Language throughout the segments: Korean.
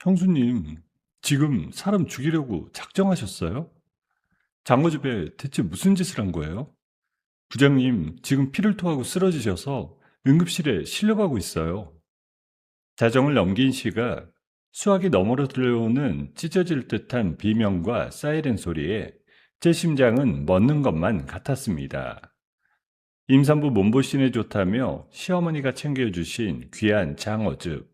형수님, 지금 사람 죽이려고 작정하셨어요? 장어집에 대체 무슨 짓을 한 거예요? 부장님, 지금 피를 토하고 쓰러지셔서 응급실에 실려가고 있어요. 자정을 넘긴 시각, 수화기 너머로 들려오는 찢어질 듯한 비명과 사이렌 소리에 제 심장은 멎는 것만 같았습니다. 임산부 몸보신에 좋다며 시어머니가 챙겨주신 귀한 장어즙.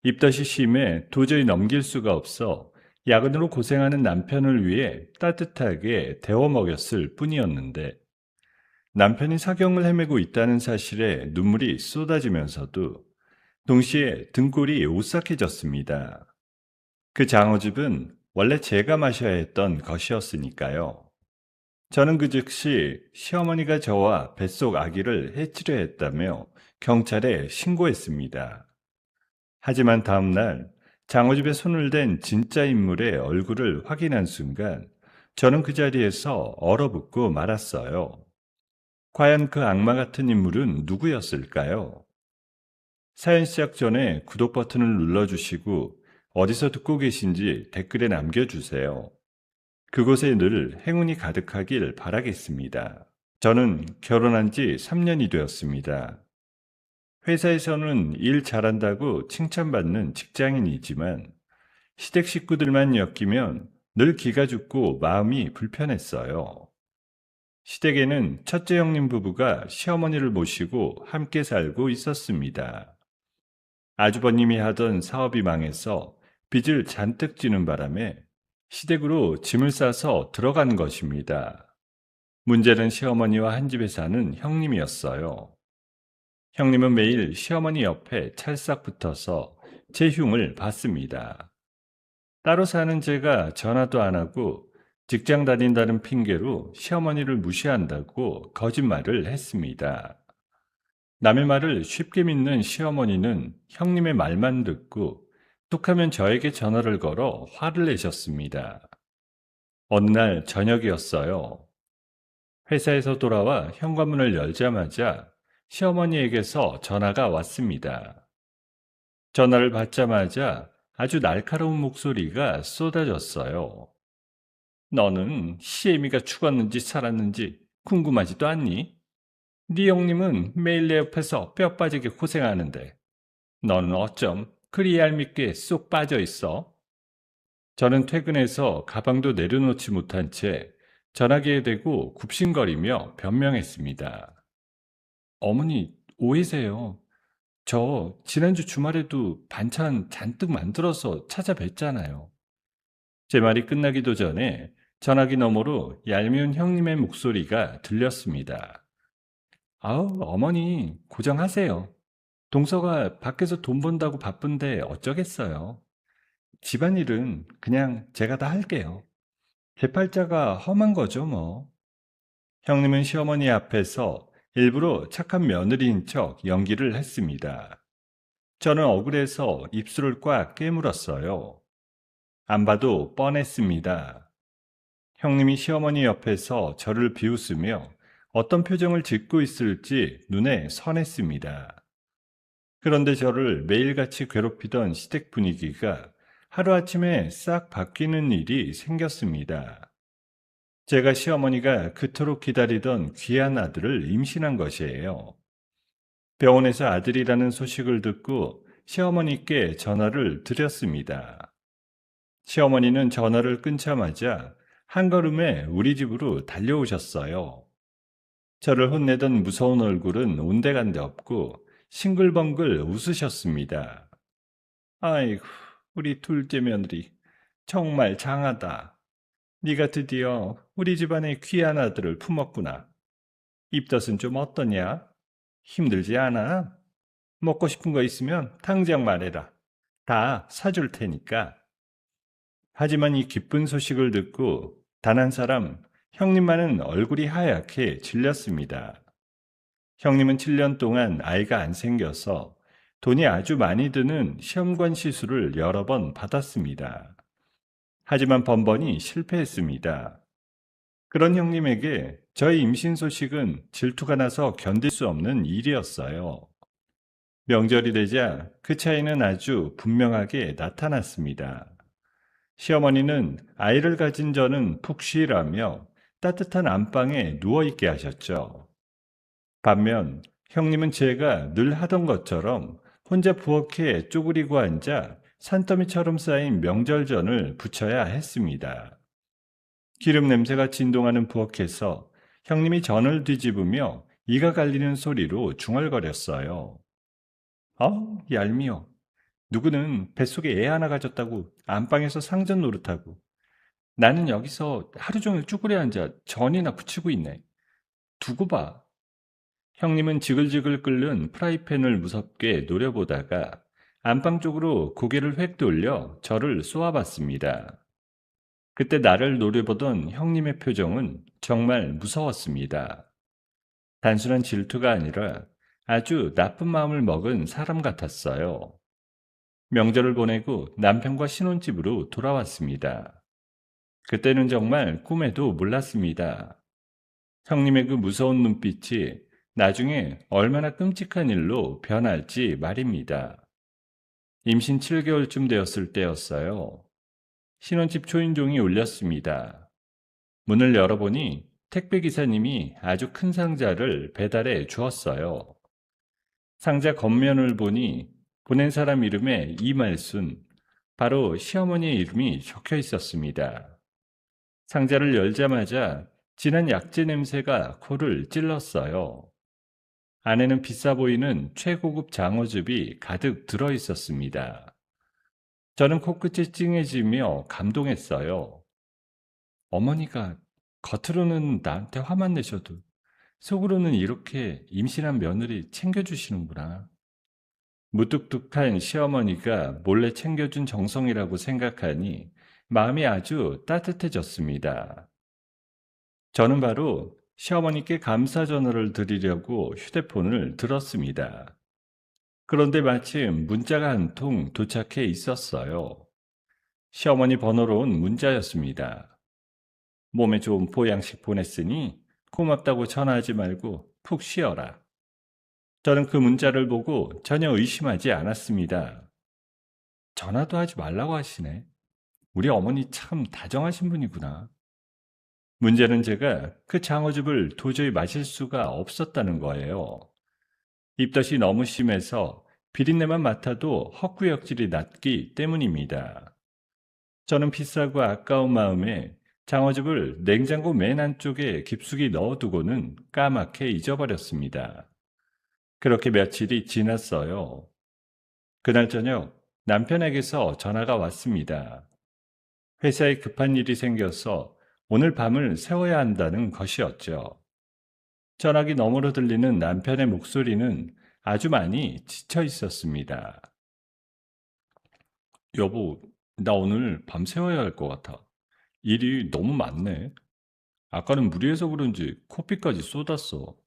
입덧이 심해 도저히 넘길 수가 없어 야근으로 고생하는 남편을 위해 따뜻하게 데워 먹였을 뿐이었는데 남편이 사경을 헤매고 있다는 사실에 눈물이 쏟아지면서도 동시에 등골이 오싹해졌습니다. 그 장어즙은 원래 제가 마셔야 했던 것이었으니까요. 저는 그 즉시 시어머니가 저와 뱃속 아기를 해치려 했다며 경찰에 신고했습니다. 하지만 다음날 장어집에 손을 댄 진짜 인물의 얼굴을 확인한 순간 저는 그 자리에서 얼어붙고 말았어요. 과연 그 악마 같은 인물은 누구였을까요? 사연 시작 전에 구독 버튼을 눌러주시고 어디서 듣고 계신지 댓글에 남겨주세요. 그곳에 늘 행운이 가득하길 바라겠습니다. 저는 결혼한 지 3년이 되었습니다. 회사에서는 일 잘한다고 칭찬받는 직장인이지만 시댁 식구들만 엮이면 늘 기가 죽고 마음이 불편했어요. 시댁에는 첫째 형님 부부가 시어머니를 모시고 함께 살고 있었습니다. 아주버님이 하던 사업이 망해서 빚을 잔뜩 지는 바람에 시댁으로 짐을 싸서 들어간 것입니다. 문제는 시어머니와 한 집에 사는 형님이었어요. 형님은 매일 시어머니 옆에 찰싹 붙어서 제 흉을 봤습니다. 따로 사는 제가 전화도 안 하고 직장 다닌다는 핑계로 시어머니를 무시한다고 거짓말을 했습니다. 남의 말을 쉽게 믿는 시어머니는 형님의 말만 듣고 툭하면 저에게 전화를 걸어 화를 내셨습니다. 어느 날 저녁이었어요. 회사에서 돌아와 현관문을 열자마자 시어머니에게서 전화가 왔습니다. 전화를 받자마자 아주 날카로운 목소리가 쏟아졌어요. 너는 시애미가 죽었는지 살았는지 궁금하지도 않니? 네 형님은 매일 내 옆에서 뼈 빠지게 고생하는데 너는 어쩜 그리 얄밉게 쏙 빠져 있어? 저는 퇴근해서 가방도 내려놓지 못한 채 전화기에 대고 굽신거리며 변명했습니다. 어머니, 오해세요. 저 지난주 주말에도 반찬 잔뜩 만들어서 찾아뵀잖아요. 제 말이 끝나기도 전에 전화기 너머로 얄미운 형님의 목소리가 들렸습니다. 아우, 어머니, 고정하세요. 동서가 밖에서 돈 번다고 바쁜데 어쩌겠어요. 집안일은 그냥 제가 다 할게요. 제 팔자가 험한 거죠, 뭐. 형님은 시어머니 앞에서 일부러 착한 며느리인 척 연기를 했습니다. 저는 억울해서 입술을 꽉 깨물었어요. 안 봐도 뻔했습니다. 형님이 시어머니 옆에서 저를 비웃으며 어떤 표정을 짓고 있을지 눈에 선했습니다. 그런데 저를 매일같이 괴롭히던 시댁 분위기가 하루아침에 싹 바뀌는 일이 생겼습니다. 제가 시어머니가 그토록 기다리던 귀한 아들을 임신한 것이에요. 병원에서 아들이라는 소식을 듣고 시어머니께 전화를 드렸습니다. 시어머니는 전화를 끊자마자 한 걸음에 우리 집으로 달려오셨어요. 저를 혼내던 무서운 얼굴은 온데간데 없고 싱글벙글 웃으셨습니다. 아이고, 우리 둘째 며느리 정말 장하다. 네가 드디어 우리 집안의 귀한 아들을 품었구나. 입덧은 좀 어떠냐? 힘들지 않아? 먹고 싶은 거 있으면 당장 말해라. 다 사줄 테니까. 하지만 이 기쁜 소식을 듣고 단 한 사람 형님만은 얼굴이 하얗게 질렸습니다. 형님은 7년 동안 아이가 안 생겨서 돈이 아주 많이 드는 시험관 시술을 여러 번 받았습니다. 하지만 번번이 실패했습니다. 그런 형님에게 저의 임신 소식은 질투가 나서 견딜 수 없는 일이었어요. 명절이 되자 그 차이는 아주 분명하게 나타났습니다. 시어머니는 아이를 가진 저는 푹 쉬라며 따뜻한 안방에 누워있게 하셨죠. 반면 형님은 제가 늘 하던 것처럼 혼자 부엌에 쪼그리고 앉아 산더미처럼 쌓인 명절전을 부쳐야 했습니다. 기름 냄새가 진동하는 부엌에서 형님이 전을 뒤집으며 이가 갈리는 소리로 중얼거렸어요. 얄미워. 누구는 뱃속에 애 하나 가졌다고 안방에서 상전 노릇하고 나는 여기서 하루 종일 쭈그려 앉아 전이나 부치고 있네. 두고 봐. 형님은 지글지글 끓는 프라이팬을 무섭게 노려보다가 안방 쪽으로 고개를 획 돌려 저를 쏘아봤습니다. 그때 나를 노려보던 형님의 표정은 정말 무서웠습니다. 단순한 질투가 아니라 아주 나쁜 마음을 먹은 사람 같았어요. 명절을 보내고 남편과 신혼집으로 돌아왔습니다. 그때는 정말 꿈에도 몰랐습니다. 형님의 그 무서운 눈빛이 나중에 얼마나 끔찍한 일로 변할지 말입니다. 임신 7개월쯤 되었을 때였어요. 신혼집 초인종이 울렸습니다. 문을 열어보니 택배기사님이 아주 큰 상자를 배달해 주었어요. 상자 겉면을 보니 보낸 사람 이름에 이말순, 바로 시어머니의 이름이 적혀 있었습니다. 상자를 열자마자 진한 약재 냄새가 코를 찔렀어요. 안에는 비싸 보이는 최고급 장어즙이 가득 들어 있었습니다. 저는 코끝이 찡해지며 감동했어요. 어머니가 겉으로는 나한테 화만 내셔도 속으로는 이렇게 임신한 며느리 챙겨주시는구나. 무뚝뚝한 시어머니가 몰래 챙겨준 정성이라고 생각하니 마음이 아주 따뜻해졌습니다. 저는 바로 시어머니께 감사 전화를 드리려고 휴대폰을 들었습니다. 그런데 마침 문자가 한 통 도착해 있었어요. 시어머니 번호로 온 문자였습니다. 몸에 좋은 보양식 보냈으니 고맙다고 전화하지 말고 푹 쉬어라. 저는 그 문자를 보고 전혀 의심하지 않았습니다. 전화도 하지 말라고 하시네. 우리 어머니 참 다정하신 분이구나. 문제는 제가 그 장어즙을 도저히 마실 수가 없었다는 거예요. 입덧이 너무 심해서 비린내만 맡아도 헛구역질이 났기 때문입니다. 저는 비싸고 아까운 마음에 장어즙을 냉장고 맨 안쪽에 깊숙이 넣어두고는 까맣게 잊어버렸습니다. 그렇게 며칠이 지났어요. 그날 저녁 남편에게서 전화가 왔습니다. 회사에 급한 일이 생겨서 오늘 밤을 새워야 한다는 것이었죠. 전화기 너머로 들리는 남편의 목소리는 아주 많이 지쳐 있었습니다. 여보, 나 오늘 밤 새워야 할 것 같아. 일이 너무 많네. 아까는 무리해서 그런지 코피까지 쏟았어.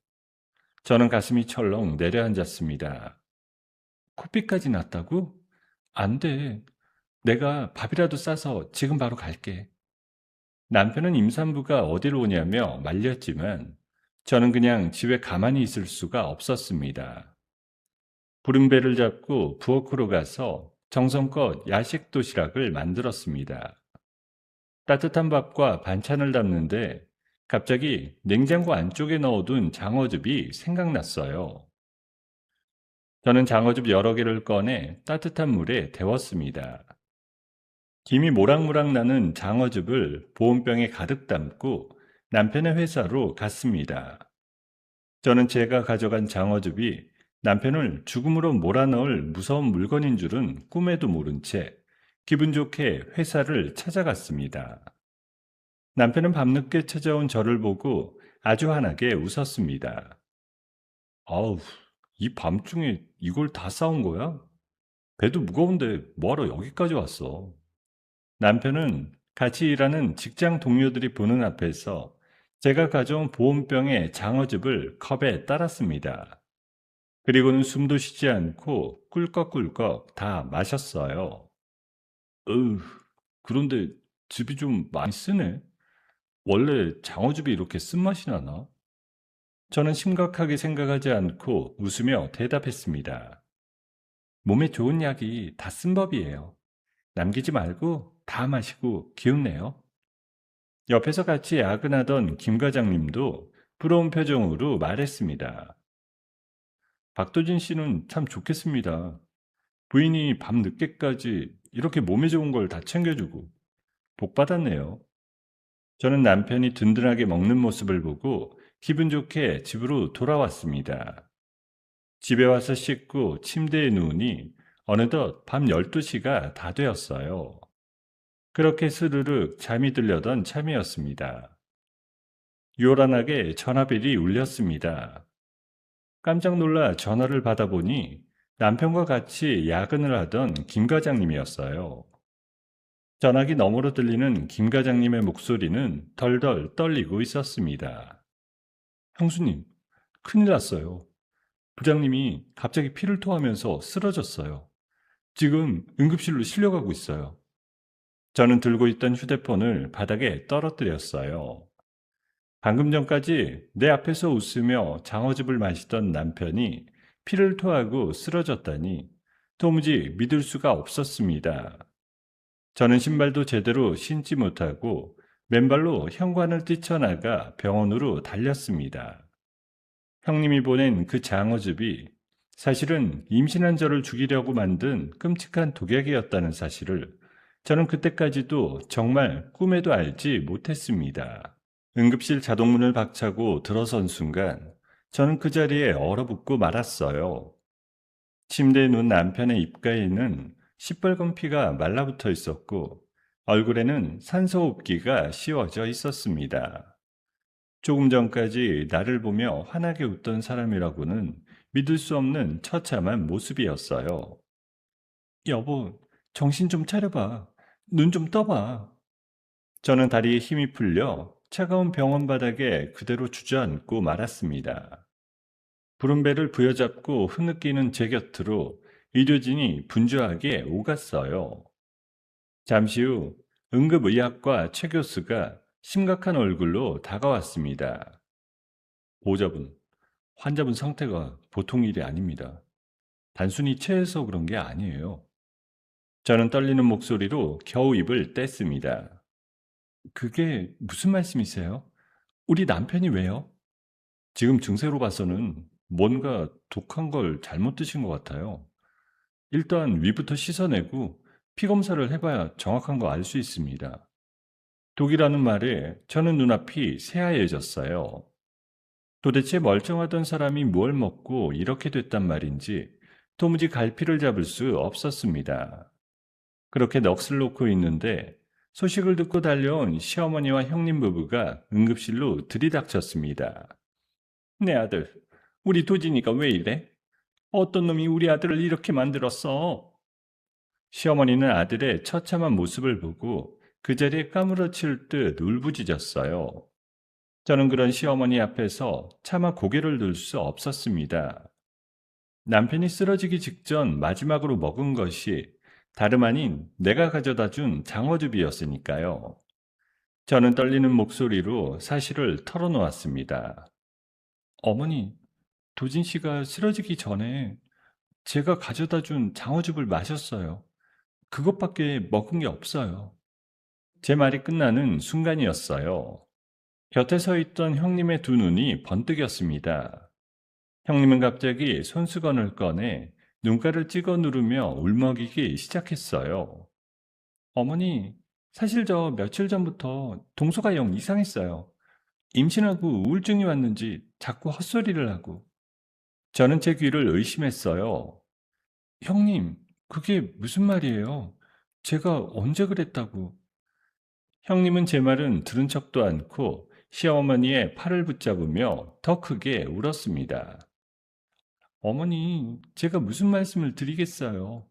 저는 가슴이 철렁 내려앉았습니다. 코피까지 났다고? 안 돼. 내가 밥이라도 싸서 지금 바로 갈게. 남편은 임산부가 어디로 오냐며 말렸지만 저는 그냥 집에 가만히 있을 수가 없었습니다. 부릉배를 잡고 부엌으로 가서 정성껏 야식 도시락을 만들었습니다. 따뜻한 밥과 반찬을 담는데 갑자기 냉장고 안쪽에 넣어둔 장어즙이 생각났어요. 저는 장어즙 여러 개를 꺼내 따뜻한 물에 데웠습니다. 김이 모락모락 나는 장어즙을 보온병에 가득 담고 남편의 회사로 갔습니다. 저는 제가 가져간 장어즙이 남편을 죽음으로 몰아넣을 무서운 물건인 줄은 꿈에도 모른 채 기분 좋게 회사를 찾아갔습니다. 남편은 밤늦게 찾아온 저를 보고 아주 환하게 웃었습니다. 아우, 이 밤중에 이걸 다 싸운 거야? 배도 무거운데 뭐하러 여기까지 왔어? 남편은 같이 일하는 직장 동료들이 보는 앞에서 제가 가져온 보온병에 장어즙을 컵에 따랐습니다. 그리고는 숨도 쉬지 않고 꿀꺽꿀꺽 다 마셨어요. 그런데 즙이 좀 많이 쓰네. 원래 장어즙이 이렇게 쓴맛이 나나? 저는 심각하게 생각하지 않고 웃으며 대답했습니다. 몸에 좋은 약이 다 쓴 법이에요. 남기지 말고 다 마시고 기운내요. 옆에서 같이 야근하던 김 과장님도 부러운 표정으로 말했습니다. 박도진 씨는 참 좋겠습니다. 부인이 밤 늦게까지 이렇게 몸에 좋은 걸 다 챙겨주고 복 받았네요. 저는 남편이 든든하게 먹는 모습을 보고 기분 좋게 집으로 돌아왔습니다. 집에 와서 씻고 침대에 누우니 어느덧 밤 12시가 다 되었어요. 그렇게 스르륵 잠이 들려던 참이었습니다. 요란하게 전화벨이 울렸습니다. 깜짝 놀라 전화를 받아보니 남편과 같이 야근을 하던 김 과장님이었어요. 전화기 너머로 들리는 김 과장님의 목소리는 덜덜 떨리고 있었습니다. 형수님, 큰일 났어요. 부장님이 갑자기 피를 토하면서 쓰러졌어요. 지금 응급실로 실려가고 있어요. 저는 들고 있던 휴대폰을 바닥에 떨어뜨렸어요. 방금 전까지 내 앞에서 웃으며 장어즙을 마시던 남편이 피를 토하고 쓰러졌다니 도무지 믿을 수가 없었습니다. 저는 신발도 제대로 신지 못하고 맨발로 현관을 뛰쳐나가 병원으로 달렸습니다. 형님이 보낸 그 장어즙이 사실은 임신한 저를 죽이려고 만든 끔찍한 독약이었다는 사실을 저는 그때까지도 정말 꿈에도 알지 못했습니다. 응급실 자동문을 박차고 들어선 순간 저는 그 자리에 얼어붙고 말았어요. 침대에 누운 남편의 입가에는 시뻘건 피가 말라붙어 있었고 얼굴에는 산소호흡기가 씌워져 있었습니다. 조금 전까지 나를 보며 환하게 웃던 사람이라고는 믿을 수 없는 처참한 모습이었어요. 여보, 정신 좀 차려봐. 눈 좀 떠봐. 저는 다리에 힘이 풀려 차가운 병원 바닥에 그대로 주저앉고 말았습니다. 부른 배를 부여잡고 흐느끼는 제 곁으로 의료진이 분주하게 오갔어요. 잠시 후 응급의학과 최 교수가 심각한 얼굴로 다가왔습니다. 보호자분, 환자분 상태가 보통 일이 아닙니다. 단순히 체해서 그런 게 아니에요. 저는 떨리는 목소리로 겨우 입을 뗐습니다. 그게 무슨 말씀이세요? 우리 남편이 왜요? 지금 증세로 봐서는 뭔가 독한 걸 잘못 드신 것 같아요. 일단 위부터 씻어내고 피 검사를 해봐야 정확한 거 알 수 있습니다. 독이라는 말에 저는 눈앞이 새하얘졌어요. 도대체 멀쩡하던 사람이 뭘 먹고 이렇게 됐단 말인지 도무지 갈피를 잡을 수 없었습니다. 그렇게 넋을 놓고 있는데 소식을 듣고 달려온 시어머니와 형님 부부가 응급실로 들이닥쳤습니다. 내 아들, 우리 도진이가 왜 이래? 어떤 놈이 우리 아들을 이렇게 만들었어? 시어머니는 아들의 처참한 모습을 보고 그 자리에 까무러칠 듯 울부짖었어요. 저는 그런 시어머니 앞에서 차마 고개를 들 수 없었습니다. 남편이 쓰러지기 직전 마지막으로 먹은 것이 다름 아닌 내가 가져다 준 장어즙이었으니까요. 저는 떨리는 목소리로 사실을 털어놓았습니다. 어머니, 도진 씨가 쓰러지기 전에 제가 가져다 준 장어즙을 마셨어요. 그것밖에 먹은 게 없어요. 제 말이 끝나는 순간이었어요. 곁에 서 있던 형님의 두 눈이 번뜩였습니다. 형님은 갑자기 손수건을 꺼내 눈가를 찍어 누르며 울먹이기 시작했어요. 어머니, 사실 저 며칠 전부터 동서가 영 이상했어요. 임신하고 우울증이 왔는지 자꾸 헛소리를 하고. 저는 제 귀를 의심했어요. 형님, 그게 무슨 말이에요? 제가 언제 그랬다고. 형님은 제 말은 들은 척도 않고 시어머니의 팔을 붙잡으며 더 크게 울었습니다. 어머니, 제가 무슨 말씀을 드리겠어요.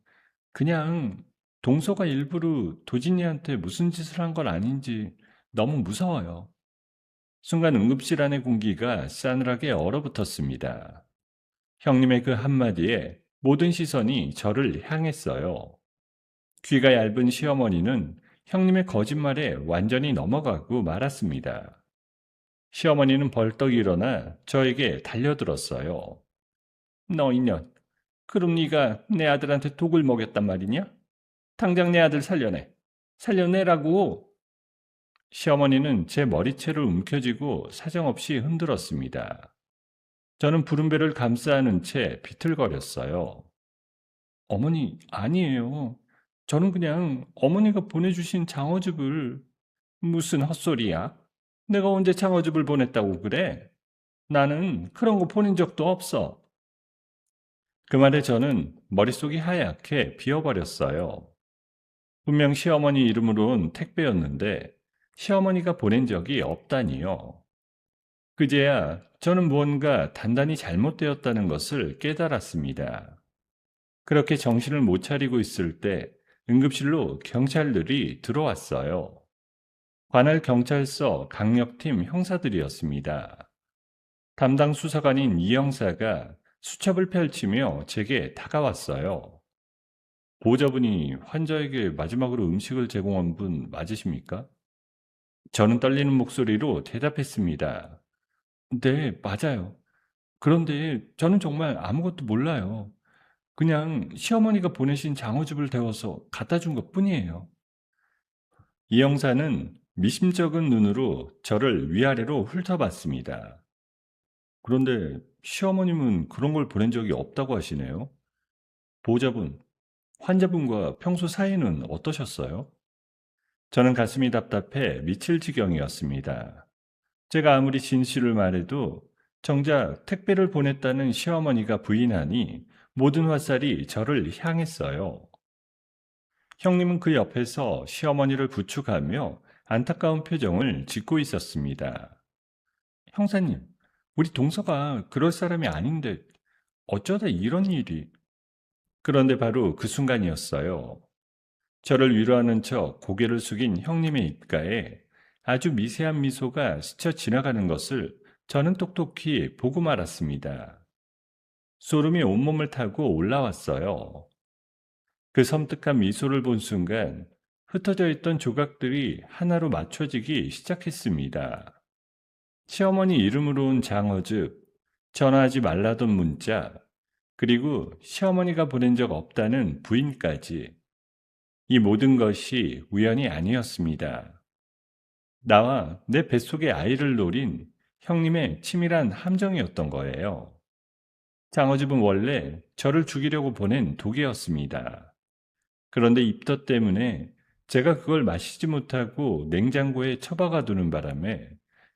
그냥 동서가 일부러 도진이한테 무슨 짓을 한 건 아닌지 너무 무서워요. 순간 응급실 안의 공기가 싸늘하게 얼어붙었습니다. 형님의 그 한마디에 모든 시선이 저를 향했어요. 귀가 얇은 시어머니는 형님의 거짓말에 완전히 넘어가고 말았습니다. 시어머니는 벌떡 일어나 저에게 달려들었어요. 너 이년, 그럼 네가 내 아들한테 독을 먹였단 말이냐? 당장 내 아들 살려내. 살려내라고. 시어머니는 제 머리채를 움켜쥐고 사정없이 흔들었습니다. 저는 부른배를 감싸 안은 채 비틀거렸어요. 어머니, 아니에요. 저는 그냥 어머니가 보내주신 장어즙을. 무슨 헛소리야? 내가 언제 장어즙을 보냈다고 그래? 나는 그런 거 보낸 적도 없어. 그 말에 저는 머릿속이 하얗게 비어버렸어요. 분명 시어머니 이름으로 온 택배였는데 시어머니가 보낸 적이 없다니요. 그제야 저는 무언가 단단히 잘못되었다는 것을 깨달았습니다. 그렇게 정신을 못 차리고 있을 때 응급실로 경찰들이 들어왔어요. 관할 경찰서 강력팀 형사들이었습니다. 담당 수사관인 이 형사가 수첩을 펼치며 제게 다가왔어요. 보호자분이 환자에게 마지막으로 음식을 제공한 분 맞으십니까? 저는 떨리는 목소리로 대답했습니다. 네, 맞아요. 그런데 저는 정말 아무것도 몰라요. 그냥 시어머니가 보내신 장어즙을 데워서 갖다 준 것뿐이에요. 이 형사는 미심쩍은 눈으로 저를 위아래로 훑어봤습니다. 그런데 시어머님은 그런 걸 보낸 적이 없다고 하시네요. 보호자분, 환자분과 평소 사이는 어떠셨어요? 저는 가슴이 답답해 미칠 지경이었습니다. 제가 아무리 진실을 말해도 정작 택배를 보냈다는 시어머니가 부인하니 모든 화살이 저를 향했어요. 형님은 그 옆에서 시어머니를 부축하며 안타까운 표정을 짓고 있었습니다. 형사님, 우리 동서가 그럴 사람이 아닌데 어쩌다 이런 일이. 그런데 바로 그 순간이었어요. 저를 위로하는 척 고개를 숙인 형님의 입가에 아주 미세한 미소가 스쳐 지나가는 것을 저는 똑똑히 보고 말았습니다. 소름이 온몸을 타고 올라왔어요. 그 섬뜩한 미소를 본 순간 흩어져 있던 조각들이 하나로 맞춰지기 시작했습니다. 시어머니 이름으로 온 장어즙, 전화하지 말라던 문자, 그리고 시어머니가 보낸 적 없다는 부인까지. 이 모든 것이 우연이 아니었습니다. 나와 내 뱃속의 아이를 노린 형님의 치밀한 함정이었던 거예요. 장어집은 원래 저를 죽이려고 보낸 독이었습니다. 그런데 입덧 때문에 제가 그걸 마시지 못하고 냉장고에 처박아 두는 바람에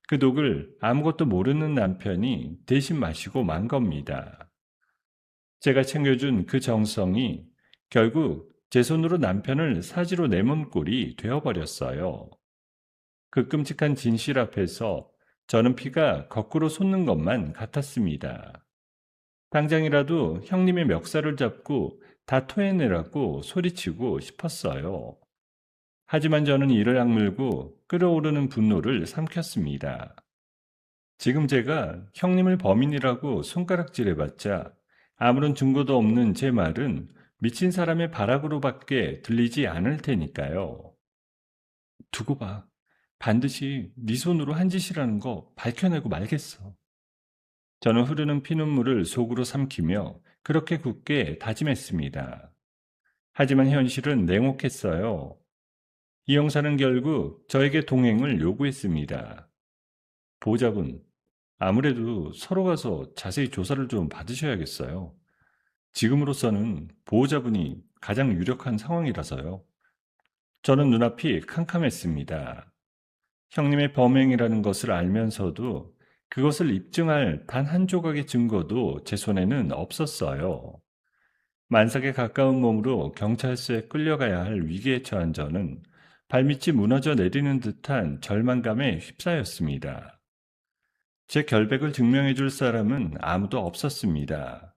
그 독을 아무것도 모르는 남편이 대신 마시고 만 겁니다. 제가 챙겨준 그 정성이 결국 제 손으로 남편을 사지로 내몬 꼴이 되어버렸어요. 그 끔찍한 진실 앞에서 저는 피가 거꾸로 솟는 것만 같았습니다. 당장이라도 형님의 멱살을 잡고 다 토해내라고 소리치고 싶었어요. 하지만 저는 이를 악물고 끓어오르는 분노를 삼켰습니다. 지금 제가 형님을 범인이라고 손가락질해봤자 아무런 증거도 없는 제 말은 미친 사람의 발악으로밖에 들리지 않을 테니까요. 두고 봐. 반드시 네 손으로 한 짓이라는 거 밝혀내고 말겠어. 저는 흐르는 피눈물을 속으로 삼키며 그렇게 굳게 다짐했습니다. 하지만 현실은 냉혹했어요. 이 형사는 결국 저에게 동행을 요구했습니다. 보호자분, 아무래도 서로 가서 자세히 조사를 좀 받으셔야겠어요. 지금으로서는 보호자분이 가장 유력한 상황이라서요. 저는 눈앞이 캄캄했습니다. 형님의 범행이라는 것을 알면서도 그것을 입증할 단 한 조각의 증거도 제 손에는 없었어요. 만삭에 가까운 몸으로 경찰서에 끌려가야 할 위기에 처한 저는 발밑이 무너져 내리는 듯한 절망감에 휩싸였습니다. 제 결백을 증명해 줄 사람은 아무도 없었습니다.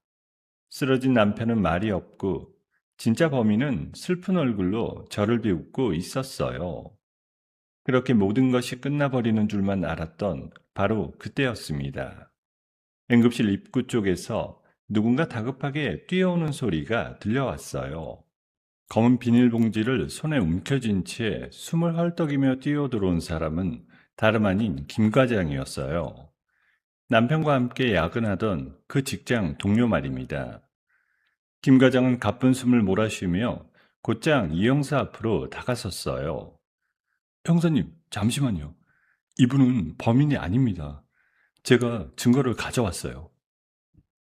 쓰러진 남편은 말이 없고 진짜 범인은 슬픈 얼굴로 저를 비웃고 있었어요. 그렇게 모든 것이 끝나버리는 줄만 알았던 바로 그때였습니다. 응급실 입구 쪽에서 누군가 다급하게 뛰어오는 소리가 들려왔어요. 검은 비닐봉지를 손에 움켜쥔 채 숨을 헐떡이며 뛰어들어온 사람은 다름 아닌 김 과장이었어요. 남편과 함께 야근하던 그 직장 동료 말입니다. 김 과장은 가쁜 숨을 몰아쉬며 곧장 이 형사 앞으로 다가섰어요. 형사님, 잠시만요. 이분은 범인이 아닙니다. 제가 증거를 가져왔어요.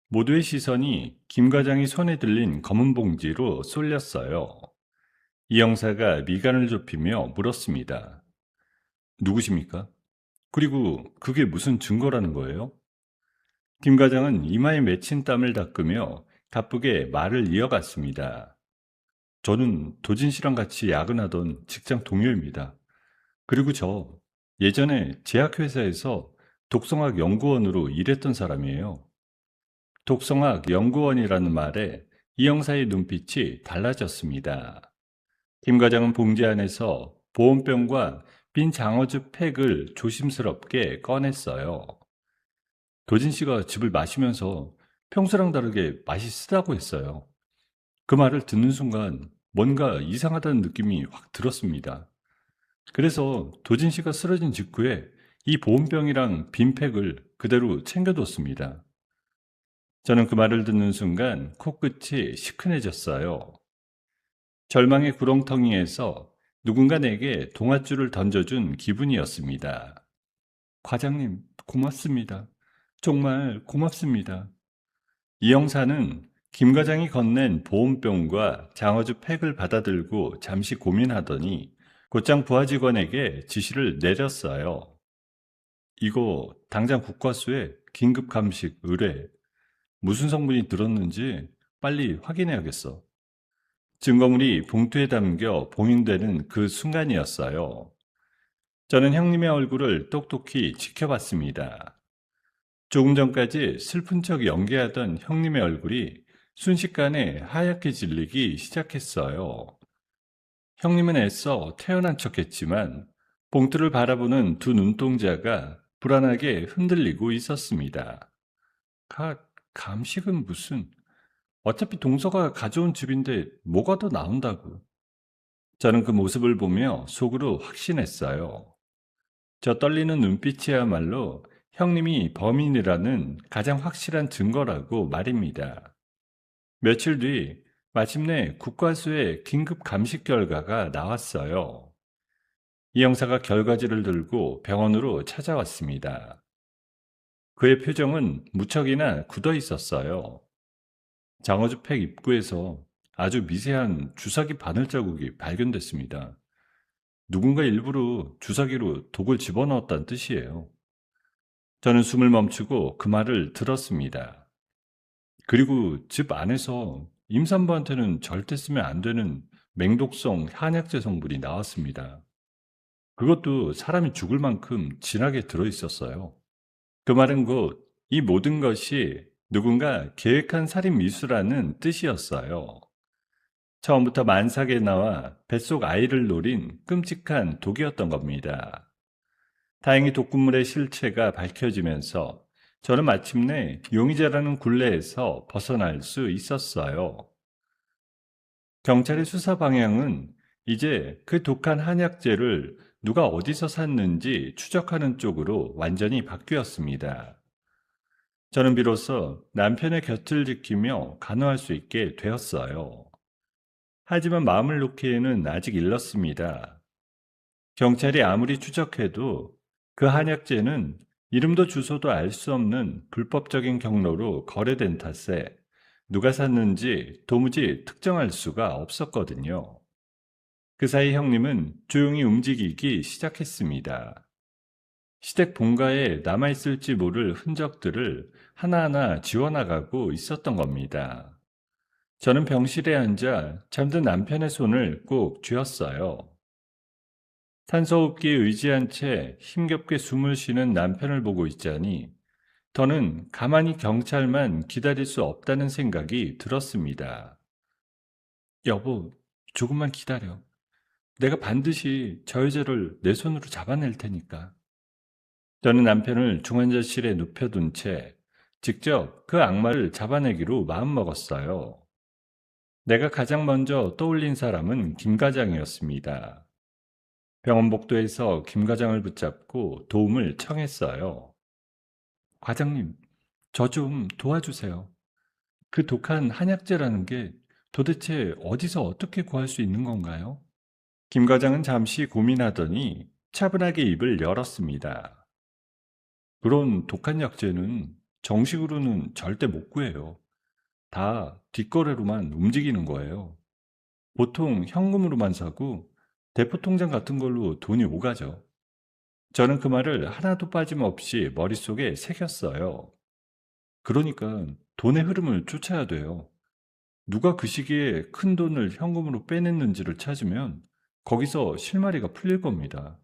모두의 시선이 김 과장이 손에 들린 검은 봉지로 쏠렸어요. 이 형사가 미간을 좁히며 물었습니다. 누구십니까? 그리고 그게 무슨 증거라는 거예요? 김 과장은 이마에 맺힌 땀을 닦으며 가쁘게 말을 이어갔습니다. 저는 도진 씨랑 같이 야근하던 직장 동료입니다. 그리고 저 예전에 제약회사에서 독성학 연구원으로 일했던 사람이에요. 독성학 연구원이라는 말에 이 형사의 눈빛이 달라졌습니다. 김 과장은 봉지 안에서 보온병과 빈 장어즙 팩을 조심스럽게 꺼냈어요. 도진 씨가 즙을 마시면서 평소랑 다르게 맛이 쓰다고 했어요. 그 말을 듣는 순간 뭔가 이상하다는 느낌이 확 들었습니다. 그래서 도진 씨가 쓰러진 직후에 이 보온병이랑 빈 팩을 그대로 챙겨뒀습니다. 저는 그 말을 듣는 순간 코끝이 시큰해졌어요. 절망의 구렁텅이에서 누군가 내게 동아줄을 던져준 기분이었습니다. 과장님, 고맙습니다. 정말 고맙습니다. 이 형사는 김 과장이 건넨 보온병과 장어주 팩을 받아들고 잠시 고민하더니 곧장 부하 직원에게 지시를 내렸어요. 이거 당장 국과수에 긴급 감식 의뢰. 무슨 성분이 들었는지 빨리 확인해야겠어. 증거물이 봉투에 담겨 봉인되는 그 순간이었어요. 저는 형님의 얼굴을 똑똑히 지켜봤습니다. 조금 전까지 슬픈 척 연기하던 형님의 얼굴이 순식간에 하얗게 질리기 시작했어요. 형님은 애써 태어난 척했지만 봉투를 바라보는 두 눈동자가 불안하게 흔들리고 있었습니다. 감식은 무슨... 어차피 동서가 가져온 집인데 뭐가 더 나온다고. 저는 그 모습을 보며 속으로 확신했어요. 저 떨리는 눈빛이야말로 형님이 범인이라는 가장 확실한 증거라고 말입니다. 며칠 뒤 마침내 국과수의 긴급 감식 결과가 나왔어요. 이 형사가 결과지를 들고 병원으로 찾아왔습니다. 그의 표정은 무척이나 굳어 있었어요. 장어주팩 입구에서 아주 미세한 주사기 바늘 자국이 발견됐습니다. 누군가 일부러 주사기로 독을 집어넣었다는 뜻이에요. 저는 숨을 멈추고 그 말을 들었습니다. 그리고 집 안에서 임산부한테는 절대 쓰면 안 되는 맹독성 한약재 성분이 나왔습니다. 그것도 사람이 죽을 만큼 진하게 들어있었어요. 그 말은 곧 이 모든 것이 누군가 계획한 살인 미수라는 뜻이었어요. 처음부터 만삭에 나와 뱃속 아이를 노린 끔찍한 독이었던 겁니다. 다행히 독극물의 실체가 밝혀지면서 저는 마침내 용의자라는 굴레에서 벗어날 수 있었어요. 경찰의 수사 방향은 이제 그 독한 한약재를 누가 어디서 샀는지 추적하는 쪽으로 완전히 바뀌었습니다. 저는 비로소 남편의 곁을 지키며 간호할 수 있게 되었어요. 하지만 마음을 놓기에는 아직 일렀습니다. 경찰이 아무리 추적해도 그 한약재는 이름도 주소도 알 수 없는 불법적인 경로로 거래된 탓에 누가 샀는지 도무지 특정할 수가 없었거든요. 그 사이 형님은 조용히 움직이기 시작했습니다. 시댁 본가에 남아있을지 모를 흔적들을 하나하나 지워나가고 있었던 겁니다. 저는 병실에 앉아 잠든 남편의 손을 꼭 쥐었어요. 산소호흡기에 의지한 채 힘겹게 숨을 쉬는 남편을 보고 있자니 더는 가만히 경찰만 기다릴 수 없다는 생각이 들었습니다. 여보, 조금만 기다려. 내가 반드시 저 여자를 내 손으로 잡아낼 테니까. 저는 남편을 중환자실에 눕혀둔 채 직접 그 악마를 잡아내기로 마음먹었어요. 내가 가장 먼저 떠올린 사람은 김 과장이었습니다. 병원 복도에서 김 과장을 붙잡고 도움을 청했어요. 과장님, 저 좀 도와주세요. 그 독한 한약재라는 게 도대체 어디서 어떻게 구할 수 있는 건가요? 김 과장은 잠시 고민하더니 차분하게 입을 열었습니다. 그런 독한 약재는 정식으로는 절대 못 구해요. 다 뒷거래로만 움직이는 거예요. 보통 현금으로만 사고 대포통장 같은 걸로 돈이 오가죠. 저는 그 말을 하나도 빠짐없이 머릿속에 새겼어요. 그러니까 돈의 흐름을 쫓아야 돼요. 누가 그 시기에 큰 돈을 현금으로 빼냈는지를 찾으면 거기서 실마리가 풀릴 겁니다.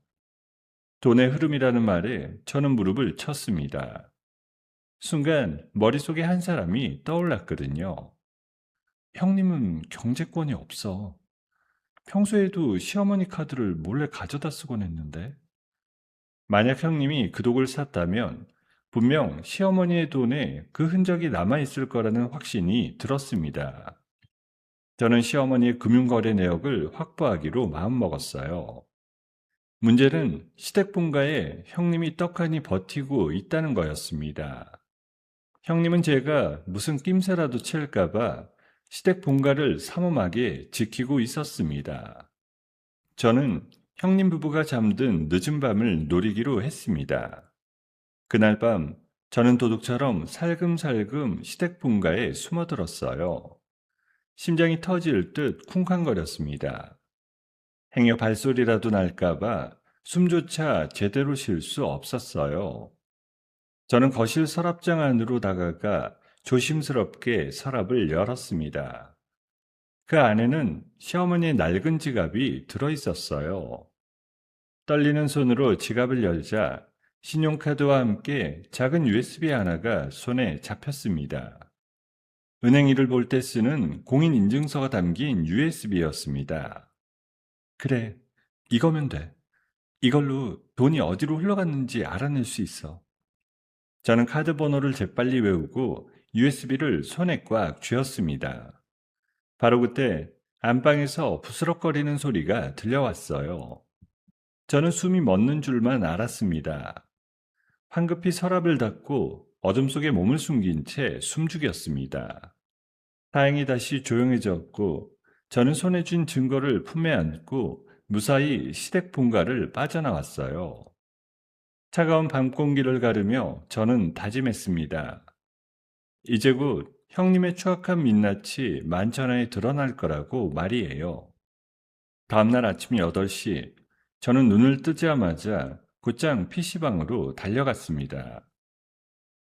돈의 흐름이라는 말에 저는 무릎을 쳤습니다. 순간 머릿속에 한 사람이 떠올랐거든요. 형님은 경제권이 없어. 평소에도 시어머니 카드를 몰래 가져다 쓰곤 했는데, 만약 형님이 그 독을 샀다면 분명 시어머니의 돈에 그 흔적이 남아있을 거라는 확신이 들었습니다. 저는 시어머니의 금융거래 내역을 확보하기로 마음먹었어요. 문제는 시댁분가에 형님이 떡하니 버티고 있다는 거였습니다. 형님은 제가 무슨 낌새라도 칠까봐 시댁분가를 삼엄하게 지키고 있었습니다. 저는 형님 부부가 잠든 늦은 밤을 노리기로 했습니다. 그날 밤 저는 도둑처럼 살금살금 시댁분가에 숨어들었어요. 심장이 터질 듯 쿵쾅거렸습니다. 행여 발소리라도 날까봐 숨조차 제대로 쉴 수 없었어요. 저는 거실 서랍장 안으로 다가가 조심스럽게 서랍을 열었습니다. 그 안에는 시어머니의 낡은 지갑이 들어 있었어요. 떨리는 손으로 지갑을 열자 신용카드와 함께 작은 USB 하나가 손에 잡혔습니다. 은행일을 볼 때 쓰는 공인인증서가 담긴 USB였습니다. 그래, 이거면 돼. 이걸로 돈이 어디로 흘러갔는지 알아낼 수 있어. 저는 카드 번호를 재빨리 외우고 USB를 손에 꽉 쥐었습니다. 바로 그때 안방에서 부스럭거리는 소리가 들려왔어요. 저는 숨이 멎는 줄만 알았습니다. 황급히 서랍을 닫고 어둠 속에 몸을 숨긴 채 숨죽였습니다. 다행히 다시 조용해졌고 저는 손에 쥔 증거를 품에 안고 무사히 시댁 본가를 빠져나왔어요. 차가운 밤 공기를 가르며 저는 다짐했습니다. 이제 곧 형님의 추악한 민낯이 만천하에 드러날 거라고 말이에요. 다음날 아침 8시, 저는 눈을 뜨자마자 곧장 PC방으로 달려갔습니다.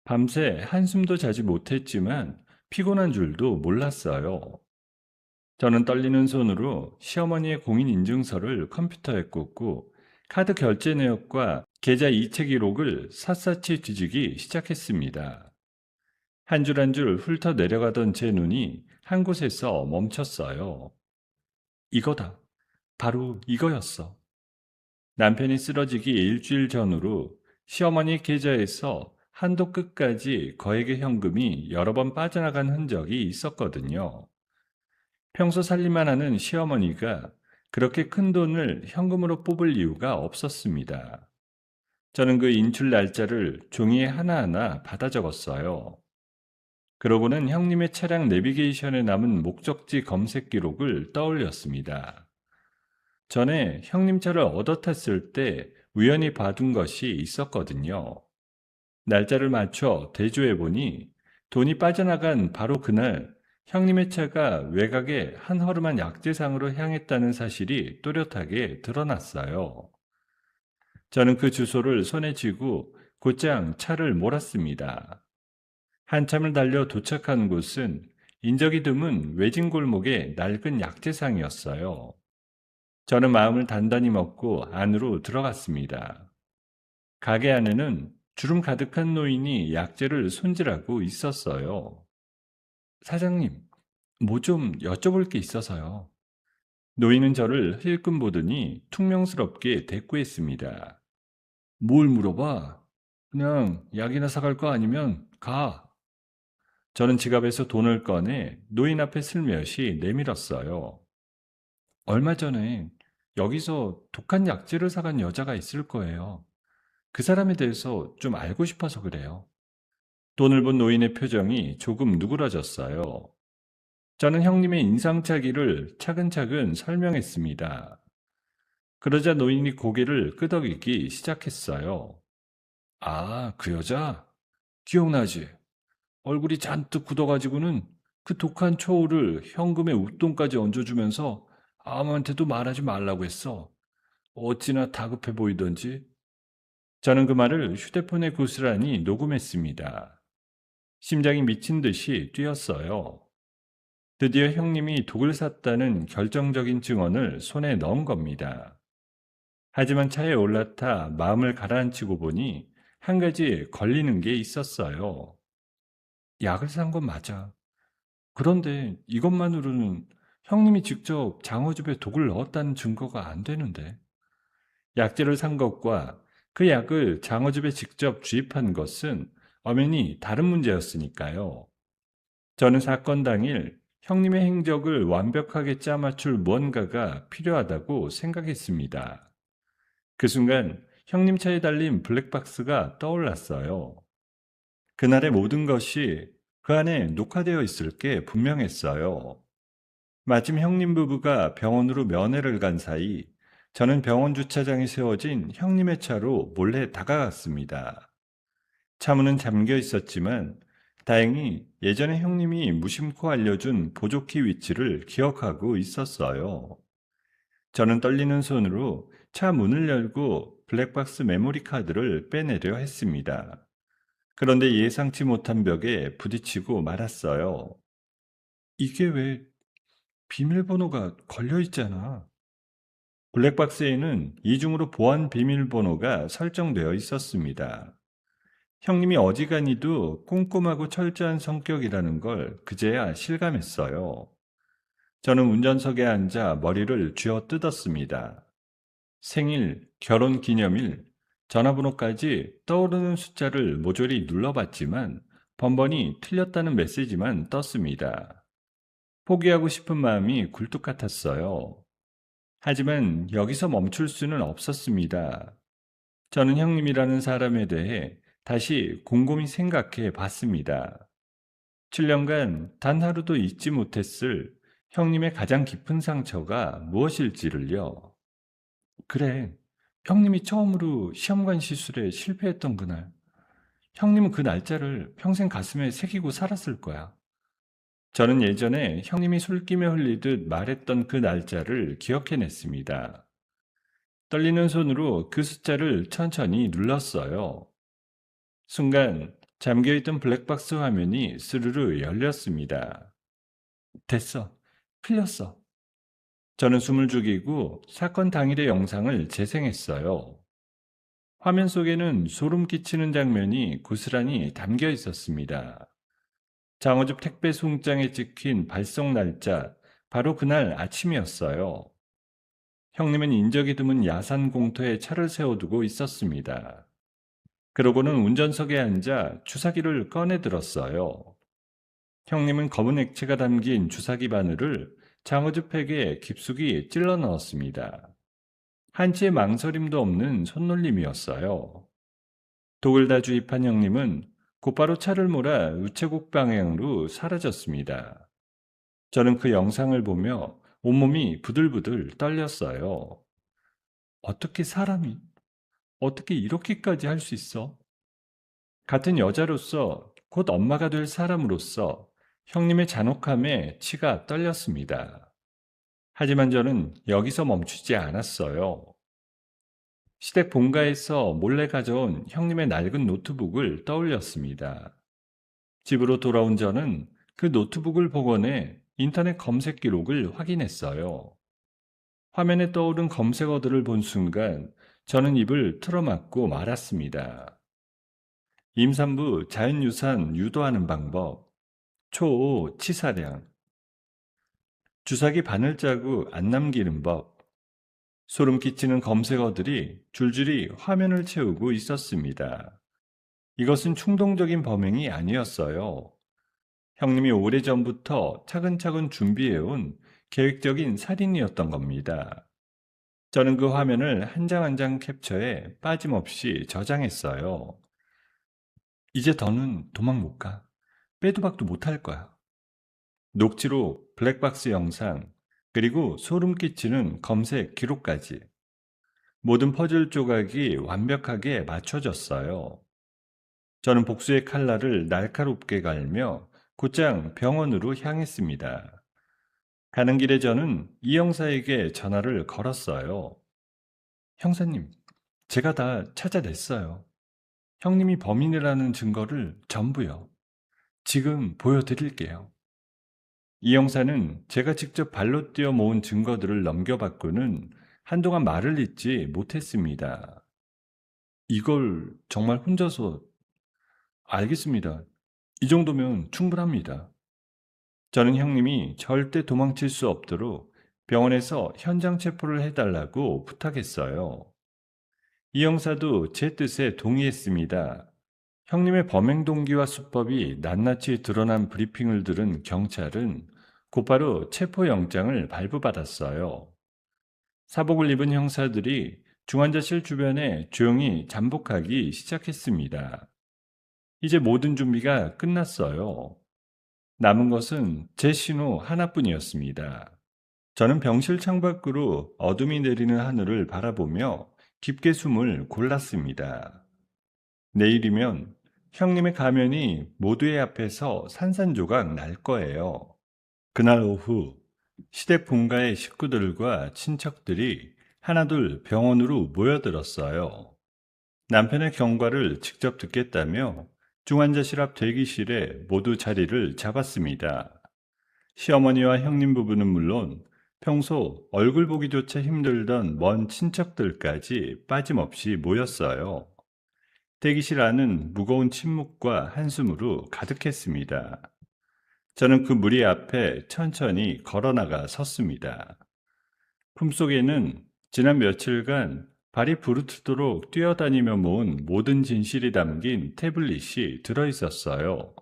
밤새 한숨도 자지 못했지만 피곤한 줄도 몰랐어요. 저는 떨리는 손으로 시어머니의 공인인증서를 컴퓨터에 꽂고 카드 결제 내역과 계좌 이체 기록을 샅샅이 뒤지기 시작했습니다. 한 줄 한 줄 훑어 내려가던 제 눈이 한 곳에서 멈췄어요. 이거다. 바로 이거였어. 남편이 쓰러지기 일주일 전으로 시어머니 계좌에서 한도 끝까지 거액의 현금이 여러 번 빠져나간 흔적이 있었거든요. 평소 살림만 하는 시어머니가 그렇게 큰 돈을 현금으로 뽑을 이유가 없었습니다. 저는 그 인출 날짜를 종이에 하나하나 받아 적었어요. 그러고는 형님의 차량 내비게이션에 남은 목적지 검색 기록을 떠올렸습니다. 전에 형님 차를 얻어 탔을 때 우연히 봐둔 것이 있었거든요. 날짜를 맞춰 대조해 보니 돈이 빠져나간 바로 그날 형님의 차가 외곽의 한 허름한 약재상으로 향했다는 사실이 또렷하게 드러났어요. 저는 그 주소를 손에 쥐고 곧장 차를 몰았습니다. 한참을 달려 도착한 곳은 인적이 드문 외진 골목의 낡은 약재상이었어요. 저는 마음을 단단히 먹고 안으로 들어갔습니다. 가게 안에는 주름 가득한 노인이 약재를 손질하고 있었어요. 사장님, 뭐 좀 여쭤볼 게 있어서요. 노인은 저를 힐끔 보더니 퉁명스럽게 대꾸했습니다. 뭘 물어봐? 그냥 약이나 사갈 거 아니면 가. 저는 지갑에서 돈을 꺼내 노인 앞에 슬며시 내밀었어요. 얼마 전에 여기서 독한 약재를 사간 여자가 있을 거예요. 그 사람에 대해서 좀 알고 싶어서 그래요. 돈을 본 노인의 표정이 조금 누그러졌어요. 저는 형님의 인상착의를 차근차근 설명했습니다. 그러자 노인이 고개를 끄덕이기 시작했어요. 아, 그 여자? 기억나지? 얼굴이 잔뜩 굳어가지고는 그 독한 초우를 현금에 웃돈까지 얹어주면서 아무한테도 말하지 말라고 했어. 어찌나 다급해 보이던지. 저는 그 말을 휴대폰에 고스란히 녹음했습니다. 심장이 미친 듯이 뛰었어요. 드디어 형님이 독을 샀다는 결정적인 증언을 손에 넣은 겁니다. 하지만 차에 올라타 마음을 가라앉히고 보니 한 가지 걸리는 게 있었어요. 약을 산 건 맞아. 그런데 이것만으로는 형님이 직접 장어즙에 독을 넣었다는 증거가 안 되는데. 약재를 산 것과 그 약을 장어즙에 직접 주입한 것은 엄연히 다른 문제였으니까요. 저는 사건 당일 형님의 행적을 완벽하게 짜맞출 무언가가 필요하다고 생각했습니다. 그 순간 형님 차에 달린 블랙박스가 떠올랐어요. 그날의 모든 것이 그 안에 녹화되어 있을 게 분명했어요. 마침 형님 부부가 병원으로 면회를 간 사이 저는 병원 주차장에 세워진 형님의 차로 몰래 다가갔습니다. 차문은 잠겨 있었지만 다행히 예전에 형님이 무심코 알려준 보조키 위치를 기억하고 있었어요. 저는 떨리는 손으로 차 문을 열고 블랙박스 메모리 카드를 빼내려 했습니다. 그런데 예상치 못한 벽에 부딪히고 말았어요. 이게 왜 비밀번호가 걸려 있잖아. 블랙박스에는 이중으로 보안 비밀번호가 설정되어 있었습니다. 형님이 어지간히도 꼼꼼하고 철저한 성격이라는 걸 그제야 실감했어요. 저는 운전석에 앉아 머리를 쥐어 뜯었습니다. 생일, 결혼 기념일, 전화번호까지 떠오르는 숫자를 모조리 눌러봤지만 번번이 틀렸다는 메시지만 떴습니다. 포기하고 싶은 마음이 굴뚝 같았어요. 하지만 여기서 멈출 수는 없었습니다. 저는 형님이라는 사람에 대해 다시 곰곰이 생각해 봤습니다. 7년간 단 하루도 잊지 못했을 형님의 가장 깊은 상처가 무엇일지를요. 그래, 형님이 처음으로 시험관 시술에 실패했던 그날, 형님은 그 날짜를 평생 가슴에 새기고 살았을 거야. 저는 예전에 형님이 술김에 흘리듯 말했던 그 날짜를 기억해냈습니다. 떨리는 손으로 그 숫자를 천천히 눌렀어요. 순간 잠겨있던 블랙박스 화면이 스르르 열렸습니다. 됐어. 풀렸어. 저는 숨을 죽이고 사건 당일의 영상을 재생했어요. 화면 속에는 소름 끼치는 장면이 고스란히 담겨 있었습니다. 장어즙 택배 송장에 찍힌 발송 날짜, 바로 그날 아침이었어요. 형님은 인적이 드문 야산 공터에 차를 세워두고 있었습니다. 그러고는 운전석에 앉아 주사기를 꺼내 들었어요. 형님은 검은 액체가 담긴 주사기 바늘을 장어즙 팩에 깊숙이 찔러 넣었습니다. 한치의 망설임도 없는 손놀림이었어요. 독을 다 주입한 형님은 곧바로 차를 몰아 우체국 방향으로 사라졌습니다. 저는 그 영상을 보며 온몸이 부들부들 떨렸어요. 어떻게 사람이, 어떻게 이렇게까지 할 수 있어? 같은 여자로서, 곧 엄마가 될 사람으로서 형님의 잔혹함에 치가 떨렸습니다. 하지만 저는 여기서 멈추지 않았어요. 시댁 본가에서 몰래 가져온 형님의 낡은 노트북을 떠올렸습니다. 집으로 돌아온 저는 그 노트북을 복원해 인터넷 검색 기록을 확인했어요. 화면에 떠오른 검색어들을 본 순간 저는 입을 틀어막고 말았습니다. 임산부 자연유산 유도하는 방법, 초오 치사량, 주사기 바늘자국 안 남기는 법, 소름 끼치는 검색어들이 줄줄이 화면을 채우고 있었습니다. 이것은 충동적인 범행이 아니었어요. 형님이 오래전부터 차근차근 준비해온 계획적인 살인이었던 겁니다. 저는 그 화면을 한 장 한 장 캡처해 빠짐없이 저장했어요. 이제 더는 도망 못 가. 빼도 박도 못 할 거야. 녹취록, 블랙박스 영상, 그리고 소름 끼치는 검색 기록까지. 모든 퍼즐 조각이 완벽하게 맞춰졌어요. 저는 복수의 칼날을 날카롭게 갈며 곧장 병원으로 향했습니다. 가는 길에 저는 이 형사에게 전화를 걸었어요. 형사님, 제가 다 찾아냈어요. 형님이 범인이라는 증거를 전부요. 지금 보여드릴게요. 이 형사는 제가 직접 발로 뛰어 모은 증거들을 넘겨받고는 한동안 말을 잇지 못했습니다. 이걸 정말 혼자서 알겠습니다. 이 정도면 충분합니다. 저는 형님이 절대 도망칠 수 없도록 병원에서 현장 체포를 해달라고 부탁했어요. 이 형사도 제 뜻에 동의했습니다. 형님의 범행 동기와 수법이 낱낱이 드러난 브리핑을 들은 경찰은 곧바로 체포영장을 발부받았어요. 사복을 입은 형사들이 중환자실 주변에 조용히 잠복하기 시작했습니다. 이제 모든 준비가 끝났어요. 남은 것은 제 신호 하나뿐이었습니다. 저는 병실 창밖으로 어둠이 내리는 하늘을 바라보며 깊게 숨을 골랐습니다. 내일이면 형님의 가면이 모두의 앞에서 산산조각 날 거예요. 그날 오후 시댁 본가의 식구들과 친척들이 하나둘 병원으로 모여들었어요. 남편의 경과를 직접 듣겠다며 중환자실 앞 대기실에 모두 자리를 잡았습니다. 시어머니와 형님 부부는 물론 평소 얼굴 보기조차 힘들던 먼 친척들까지 빠짐없이 모였어요. 대기실 안은 무거운 침묵과 한숨으로 가득했습니다. 저는 그 무리 앞에 천천히 걸어나가 섰습니다. 품속에는 지난 며칠간 발이 부르트도록 뛰어다니며 모은 모든 진실이 담긴 태블릿이 들어있었어요.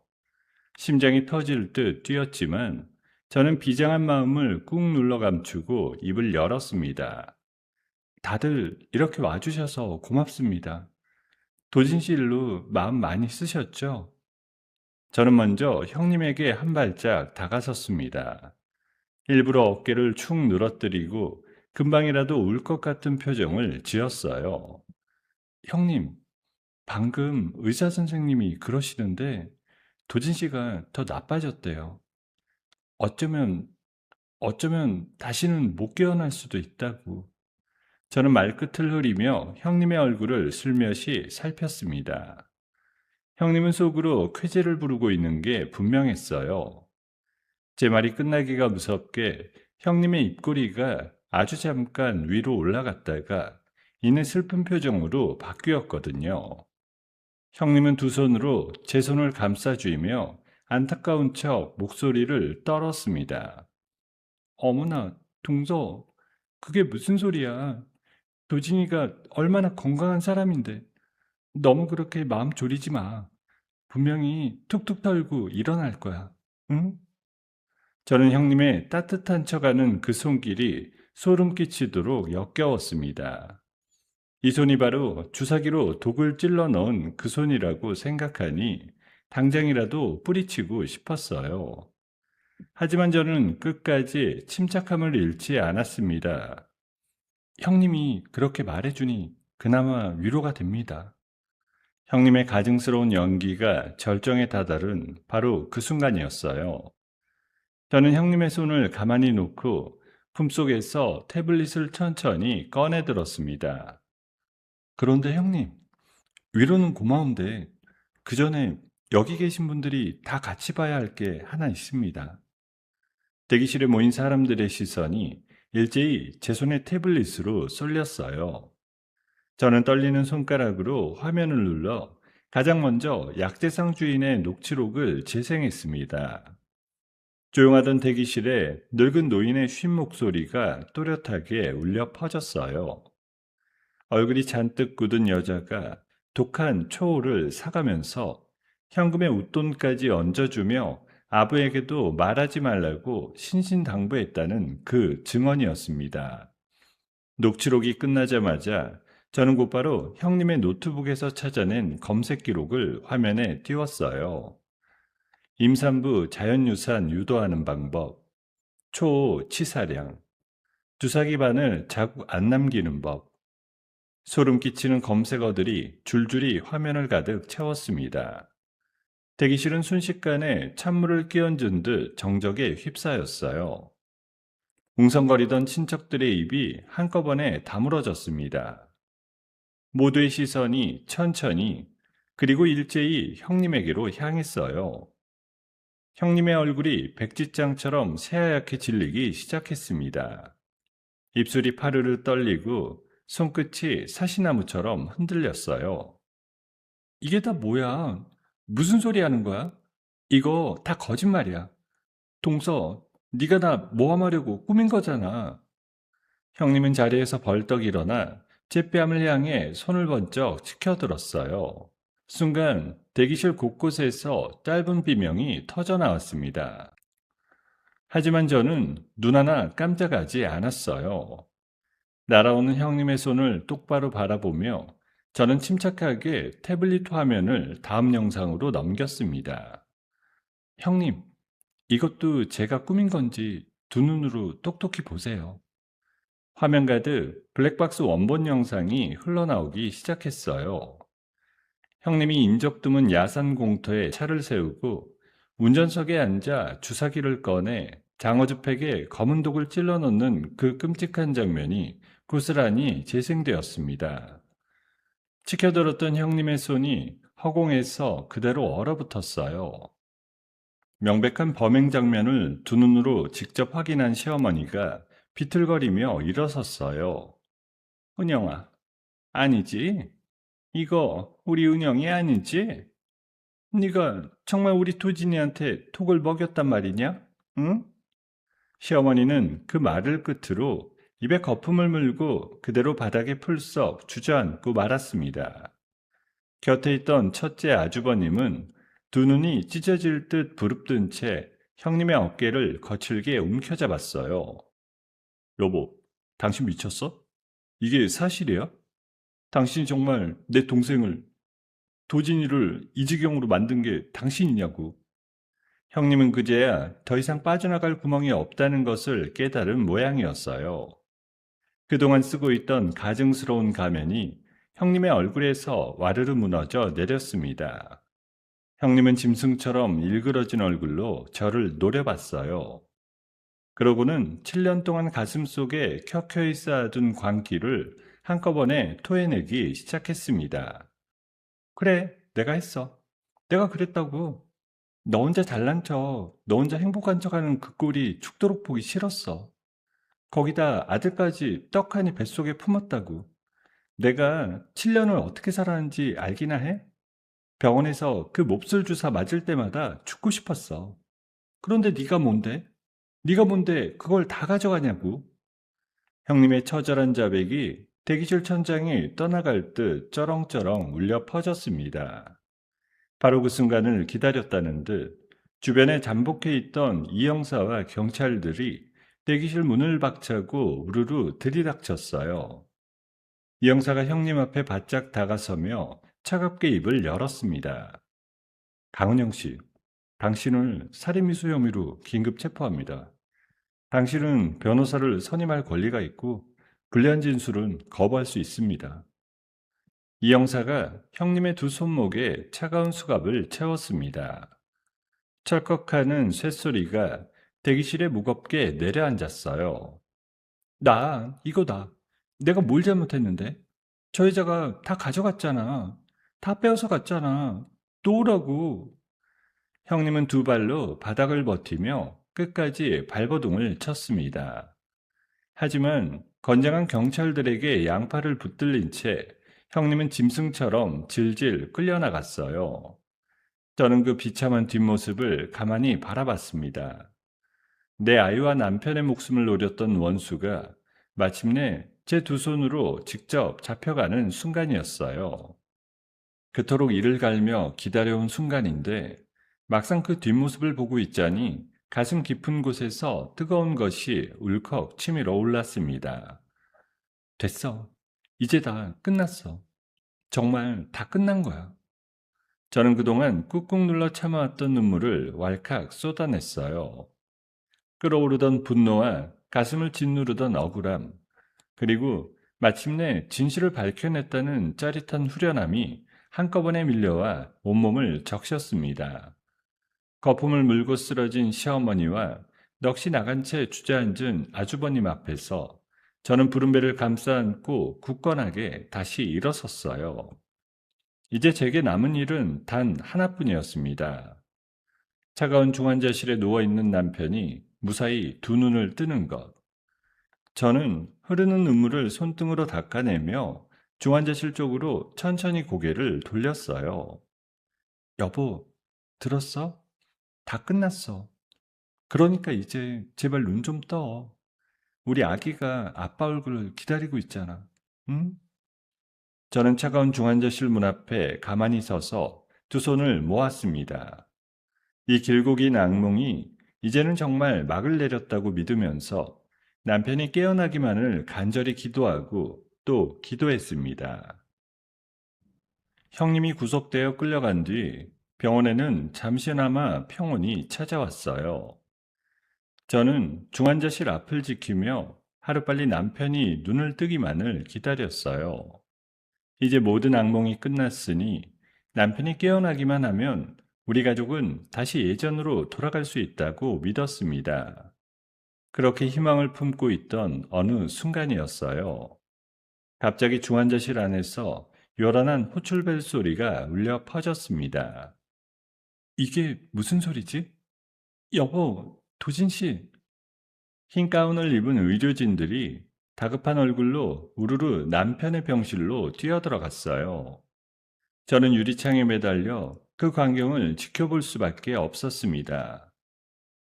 심장이 터질 듯 뛰었지만 저는 비장한 마음을 꾹 눌러 감추고 입을 열었습니다. 다들 이렇게 와주셔서 고맙습니다. 도진씨 일로 마음 많이 쓰셨죠? 저는 먼저 형님에게 한 발짝 다가섰습니다. 일부러 어깨를 축 늘어뜨리고 금방이라도 울 것 같은 표정을 지었어요. 형님, 방금 의사 선생님이 그러시는데 도진 씨가 더 나빠졌대요. 어쩌면, 어쩌면 다시는 못 깨어날 수도 있다고. 저는 말끝을 흐리며 형님의 얼굴을 슬며시 살폈습니다. 형님은 속으로 쾌재를 부르고 있는 게 분명했어요. 제 말이 끝나기가 무섭게 형님의 입꼬리가 아주 잠깐 위로 올라갔다가 이내 슬픈 표정으로 바뀌었거든요. 형님은 두 손으로 제 손을 감싸주이며 안타까운 척 목소리를 떨었습니다. 어머나, 동서, 그게 무슨 소리야? 도진이가 얼마나 건강한 사람인데 너무 그렇게 마음 졸이지 마. 분명히 툭툭 털고 일어날 거야. 응? 저는 형님의 따뜻한 척하는 그 손길이 소름 끼치도록 역겨웠습니다. 이 손이 바로 주사기로 독을 찔러 넣은 그 손이라고 생각하니 당장이라도 뿌리치고 싶었어요. 하지만 저는 끝까지 침착함을 잃지 않았습니다. 형님이 그렇게 말해주니 그나마 위로가 됩니다. 형님의 가증스러운 연기가 절정에 다다른 바로 그 순간이었어요. 저는 형님의 손을 가만히 놓고 품속에서 태블릿을 천천히 꺼내 들었습니다. 그런데 형님, 위로는 고마운데 그 전에 여기 계신 분들이 다 같이 봐야 할 게 하나 있습니다. 대기실에 모인 사람들의 시선이 일제히 제 손의 태블릿으로 쏠렸어요. 저는 떨리는 손가락으로 화면을 눌러 가장 먼저 약재상 주인의 녹취록을 재생했습니다. 조용하던 대기실에 늙은 노인의 쉰 목소리가 또렷하게 울려 퍼졌어요. 얼굴이 잔뜩 굳은 여자가 독한 초호를 사가면서 현금의 웃돈까지 얹어주며 아부에게도 말하지 말라고 신신당부했다는 그 증언이었습니다. 녹취록이 끝나자마자 저는 곧바로 형님의 노트북에서 찾아낸 검색 기록을 화면에 띄웠어요. 임산부 자연유산 유도하는 방법, 초 치사량, 주사기 바늘 자국 안 남기는 법, 소름 끼치는 검색어들이 줄줄이 화면을 가득 채웠습니다. 대기실은 순식간에 찬물을 끼얹은 듯 정적에 휩싸였어요. 웅성거리던 친척들의 입이 한꺼번에 다물어졌습니다. 모두의 시선이 천천히 그리고 일제히 형님에게로 향했어요. 형님의 얼굴이 백지장처럼 새하얗게 질리기 시작했습니다. 입술이 파르르 떨리고 손끝이 사시나무처럼 흔들렸어요. 이게 다 뭐야? 무슨 소리 하는 거야? 이거 다 거짓말이야. 동서, 네가 나 모함하려고 꾸민 거잖아. 형님은 자리에서 벌떡 일어나 제 뺨을 향해 손을 번쩍 치켜들었어요. 순간 대기실 곳곳에서 짧은 비명이 터져 나왔습니다. 하지만 저는 눈 하나 깜짝하지 않았어요. 날아오는 형님의 손을 똑바로 바라보며 저는 침착하게 태블릿 화면을 다음 영상으로 넘겼습니다. 형님, 이것도 제가 꾸민 건지 두 눈으로 똑똑히 보세요. 화면 가득 블랙박스 원본 영상이 흘러나오기 시작했어요. 형님이 인적 드문 야산 공터에 차를 세우고 운전석에 앉아 주사기를 꺼내 장어주팩에 검은 독을 찔러 넣는 그 끔찍한 장면이 고스란히 재생되었습니다. 치켜들었던 형님의 손이 허공에서 그대로 얼어붙었어요. 명백한 범행 장면을 두 눈으로 직접 확인한 시어머니가 비틀거리며 일어섰어요. 은영아, 아니지? 이거 우리 은영이 아니지? 네가 정말 우리 도진이한테 톡을 먹였단 말이냐? 응? 시어머니는 그 말을 끝으로 입에 거품을 물고 그대로 바닥에 풀썩 주저앉고 말았습니다. 곁에 있던 첫째 아주버님은 두 눈이 찢어질 듯 부릅뜬 채 형님의 어깨를 거칠게 움켜잡았어요. 여보, 당신 미쳤어? 이게 사실이야? 당신이 정말 내 동생을, 도진이를 이 지경으로 만든 게 당신이냐고. 형님은 그제야 더 이상 빠져나갈 구멍이 없다는 것을 깨달은 모양이었어요. 그동안 쓰고 있던 가증스러운 가면이 형님의 얼굴에서 와르르 무너져 내렸습니다. 형님은 짐승처럼 일그러진 얼굴로 저를 노려봤어요. 그러고는 7년 동안 가슴 속에 켜켜이 쌓아둔 광기를 한꺼번에 토해내기 시작했습니다. 그래, 내가 했어. 내가 그랬다고. 너 혼자 잘난 척, 너 혼자 행복한 척하는 그 꼴이 죽도록 보기 싫었어. 거기다 아들까지 떡하니 뱃속에 품었다고. 내가 7년을 어떻게 살았는지 알기나 해? 병원에서 그 몹쓸 주사 맞을 때마다 죽고 싶었어. 그런데 네가 뭔데? 네가 뭔데 그걸 다 가져가냐고. 형님의 처절한 자백이 대기실 천장이 떠나갈 듯 쩌렁쩌렁 울려 퍼졌습니다. 바로 그 순간을 기다렸다는 듯 주변에 잠복해 있던 이 형사와 경찰들이 대기실 문을 박차고 우르르 들이닥쳤어요. 이 형사가 형님 앞에 바짝 다가서며 차갑게 입을 열었습니다. 강은영 씨, 당신을 살인미수 혐의로 긴급 체포합니다. 당신은 변호사를 선임할 권리가 있고 불리한 진술은 거부할 수 있습니다. 이 형사가 형님의 두 손목에 차가운 수갑을 채웠습니다. 철컥하는 쇳소리가 대기실에 무겁게 내려앉았어요. 이거다. 내가 뭘 잘못했는데? 저 여자가 다 가져갔잖아. 다 빼앗아 갔잖아. 또 오라고. 형님은 두 발로 바닥을 버티며 끝까지 발버둥을 쳤습니다. 하지만 건장한 경찰들에게 양팔을 붙들린 채 형님은 짐승처럼 질질 끌려나갔어요. 저는 그 비참한 뒷모습을 가만히 바라봤습니다. 내 아이와 남편의 목숨을 노렸던 원수가 마침내 제 두 손으로 직접 잡혀가는 순간이었어요. 그토록 이를 갈며 기다려온 순간인데 막상 그 뒷모습을 보고 있자니 가슴 깊은 곳에서 뜨거운 것이 울컥 치밀어 올랐습니다. 됐어. 이제 다 끝났어. 정말 다 끝난 거야. 저는 그동안 꾹꾹 눌러 참아왔던 눈물을 왈칵 쏟아냈어요. 끓어오르던 분노와 가슴을 짓누르던 억울함, 그리고 마침내 진실을 밝혀냈다는 짜릿한 후련함이 한꺼번에 밀려와 온몸을 적셨습니다. 거품을 물고 쓰러진 시어머니와 넋이 나간 채 주저앉은 아주버님 앞에서 저는 부른배를 감싸 안고 굳건하게 다시 일어섰어요. 이제 제게 남은 일은 단 하나뿐이었습니다. 차가운 중환자실에 누워있는 남편이 무사히 두 눈을 뜨는 것. 저는 흐르는 눈물을 손등으로 닦아내며 중환자실 쪽으로 천천히 고개를 돌렸어요. 여보, 들었어? 다 끝났어. 그러니까 이제 제발 눈 좀 떠. 우리 아기가 아빠 얼굴을 기다리고 있잖아. 응? 저는 차가운 중환자실 문 앞에 가만히 서서 두 손을 모았습니다. 이 길고 긴 악몽이 이제는 정말 막을 내렸다고 믿으면서 남편이 깨어나기만을 간절히 기도하고 또 기도했습니다. 형님이 구속되어 끌려간 뒤 병원에는 잠시나마 평온이 찾아왔어요. 저는 중환자실 앞을 지키며 하루빨리 남편이 눈을 뜨기만을 기다렸어요. 이제 모든 악몽이 끝났으니 남편이 깨어나기만 하면 우리 가족은 다시 예전으로 돌아갈 수 있다고 믿었습니다. 그렇게 희망을 품고 있던 어느 순간이었어요. 갑자기 중환자실 안에서 요란한 호출벨 소리가 울려 퍼졌습니다. 이게 무슨 소리지? 여보, 도진 씨. 흰 가운을 입은 의료진들이 다급한 얼굴로 우르르 남편의 병실로 뛰어들어갔어요. 저는 유리창에 매달려 그 광경을 지켜볼 수밖에 없었습니다.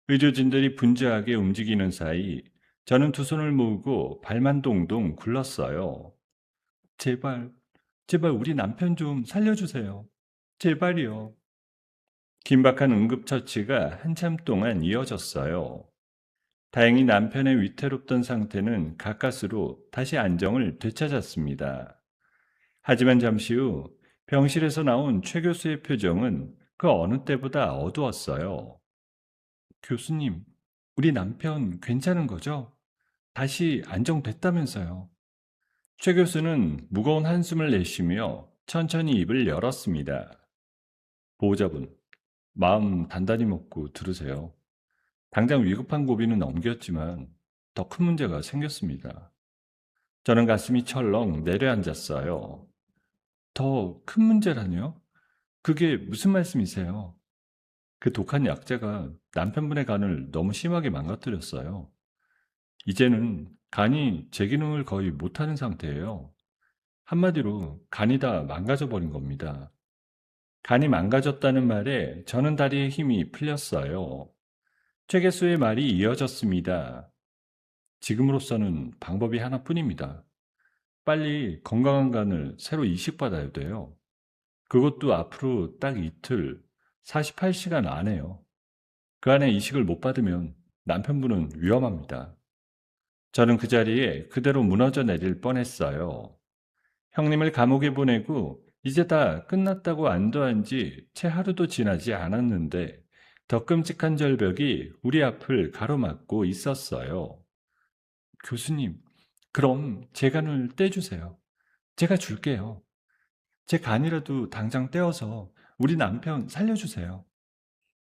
의료진들이 분주하게 움직이는 사이 저는 두 손을 모으고 발만 동동 굴렀어요. 제발, 제발 우리 남편 좀 살려주세요. 제발이요. 긴박한 응급처치가 한참 동안 이어졌어요. 다행히 남편의 위태롭던 상태는 가까스로 다시 안정을 되찾았습니다. 하지만 잠시 후 병실에서 나온 최 교수의 표정은 그 어느 때보다 어두웠어요. 교수님, 우리 남편 괜찮은 거죠? 다시 안정됐다면서요. 최 교수는 무거운 한숨을 내쉬며 천천히 입을 열었습니다. 보호자분, 마음 단단히 먹고 들으세요. 당장 위급한 고비는 넘겼지만 더 큰 문제가 생겼습니다. 저는 가슴이 철렁 내려앉았어요. 더 큰 문제라뇨? 그게 무슨 말씀이세요? 그 독한 약재가 남편분의 간을 너무 심하게 망가뜨렸어요. 이제는 간이 제 기능을 거의 못하는 상태예요. 한마디로 간이 다 망가져 버린 겁니다. 간이 망가졌다는 말에 저는 다리에 힘이 풀렸어요. 최 개수의 말이 이어졌습니다. 지금으로서는 방법이 하나뿐입니다. 빨리 건강한 간을 새로 이식받아야 돼요. 그것도 앞으로 딱 이틀, 48시간 안에요. 그 안에 이식을 못 받으면 남편분은 위험합니다. 저는 그 자리에 그대로 무너져 내릴 뻔했어요. 형님을 감옥에 보내고 이제 다 끝났다고 안도한 지 채 하루도 지나지 않았는데 더 끔찍한 절벽이 우리 앞을 가로막고 있었어요. 교수님, 그럼 제 간을 떼주세요. 제가 줄게요. 제 간이라도 당장 떼어서 우리 남편 살려주세요.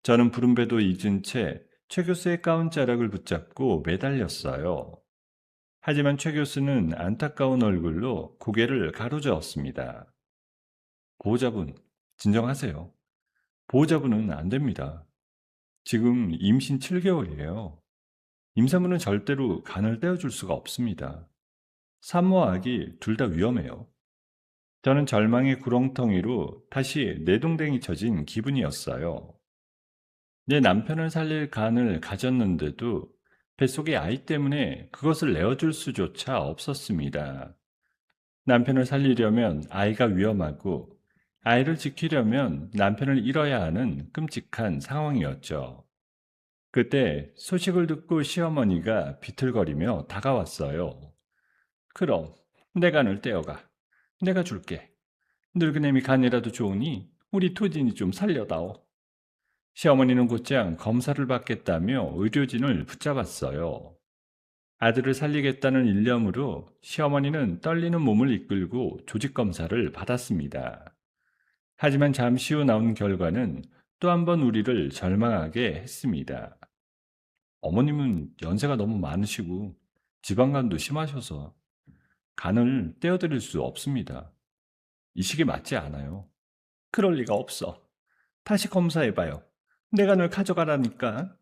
저는 부름배도 잊은 채 최 교수의 가운 자락을 붙잡고 매달렸어요. 하지만 최 교수는 안타까운 얼굴로 고개를 가로저었습니다. 보호자분, 진정하세요. 보호자분은 안 됩니다. 지금 임신 7개월이에요. 임산부는 절대로 간을 떼어줄 수가 없습니다. 산모와 아기 둘 다 위험해요. 저는 절망의 구렁텅이로 다시 내동댕이 쳐진 기분이었어요. 내 남편을 살릴 간을 가졌는데도 뱃속의 아이 때문에 그것을 내어줄 수조차 없었습니다. 남편을 살리려면 아이가 위험하고 아이를 지키려면 남편을 잃어야 하는 끔찍한 상황이었죠. 그때 소식을 듣고 시어머니가 비틀거리며 다가왔어요. 그럼 내 간을 떼어가. 내가 줄게. 늙은애미 간이라도 좋으니 우리 토진이 좀 살려다오. 시어머니는 곧장 검사를 받겠다며 의료진을 붙잡았어요. 아들을 살리겠다는 일념으로 시어머니는 떨리는 몸을 이끌고 조직 검사를 받았습니다. 하지만 잠시 후 나온 결과는 또 한 번 우리를 절망하게 했습니다. 어머님은 연세가 너무 많으시고 지방간도 심하셔서 간을 떼어드릴 수 없습니다. 이 시기 맞지 않아요. 그럴 리가 없어. 다시 검사해봐요. 내 간을 가져가라니까.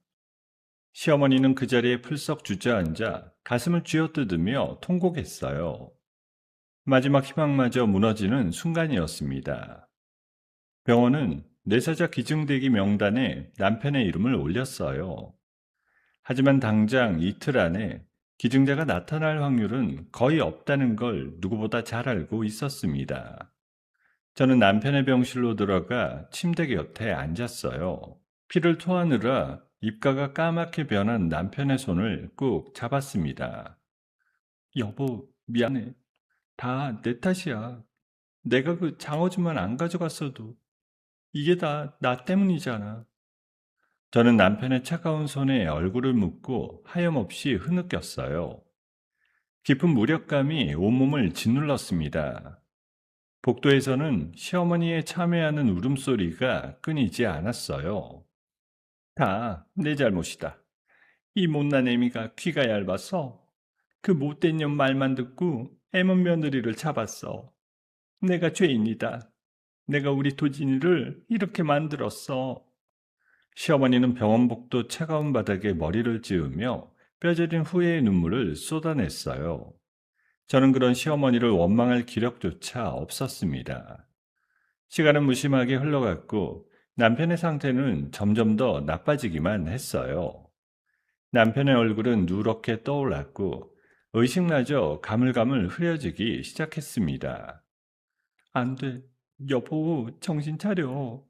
시어머니는 그 자리에 풀썩 주저앉아 가슴을 쥐어뜯으며 통곡했어요. 마지막 희망마저 무너지는 순간이었습니다. 병원은 뇌사자 기증대기 명단에 남편의 이름을 올렸어요. 하지만 당장 이틀 안에 기증자가 나타날 확률은 거의 없다는 걸 누구보다 잘 알고 있었습니다. 저는 남편의 병실로 들어가 침대 곁에 앉았어요. 피를 토하느라 입가가 까맣게 변한 남편의 손을 꾹 잡았습니다. 여보, 미안해. 다 내 탓이야. 내가 그 장어주만 안 가져갔어도 이게 다 나 때문이잖아. 저는 남편의 차가운 손에 얼굴을 묻고 하염없이 흐느꼈어요. 깊은 무력감이 온몸을 짓눌렀습니다. 복도에서는 시어머니의 참회하는 울음소리가 끊이지 않았어요. 다 내 잘못이다. 이 못난 애미가 귀가 얇아서 그 못된 년 말만 듣고 애먼 며느리를 잡았어. 내가 죄인이다. 내가 우리 도진이를 이렇게 만들었어. 시어머니는 병원 복도 차가운 바닥에 머리를 찌우며 뼈저린 후회의 눈물을 쏟아냈어요. 저는 그런 시어머니를 원망할 기력조차 없었습니다. 시간은 무심하게 흘러갔고 남편의 상태는 점점 더 나빠지기만 했어요. 남편의 얼굴은 누렇게 떠올랐고 의식마저 가물가물 흐려지기 시작했습니다. 안 돼. 여보, 정신 차려.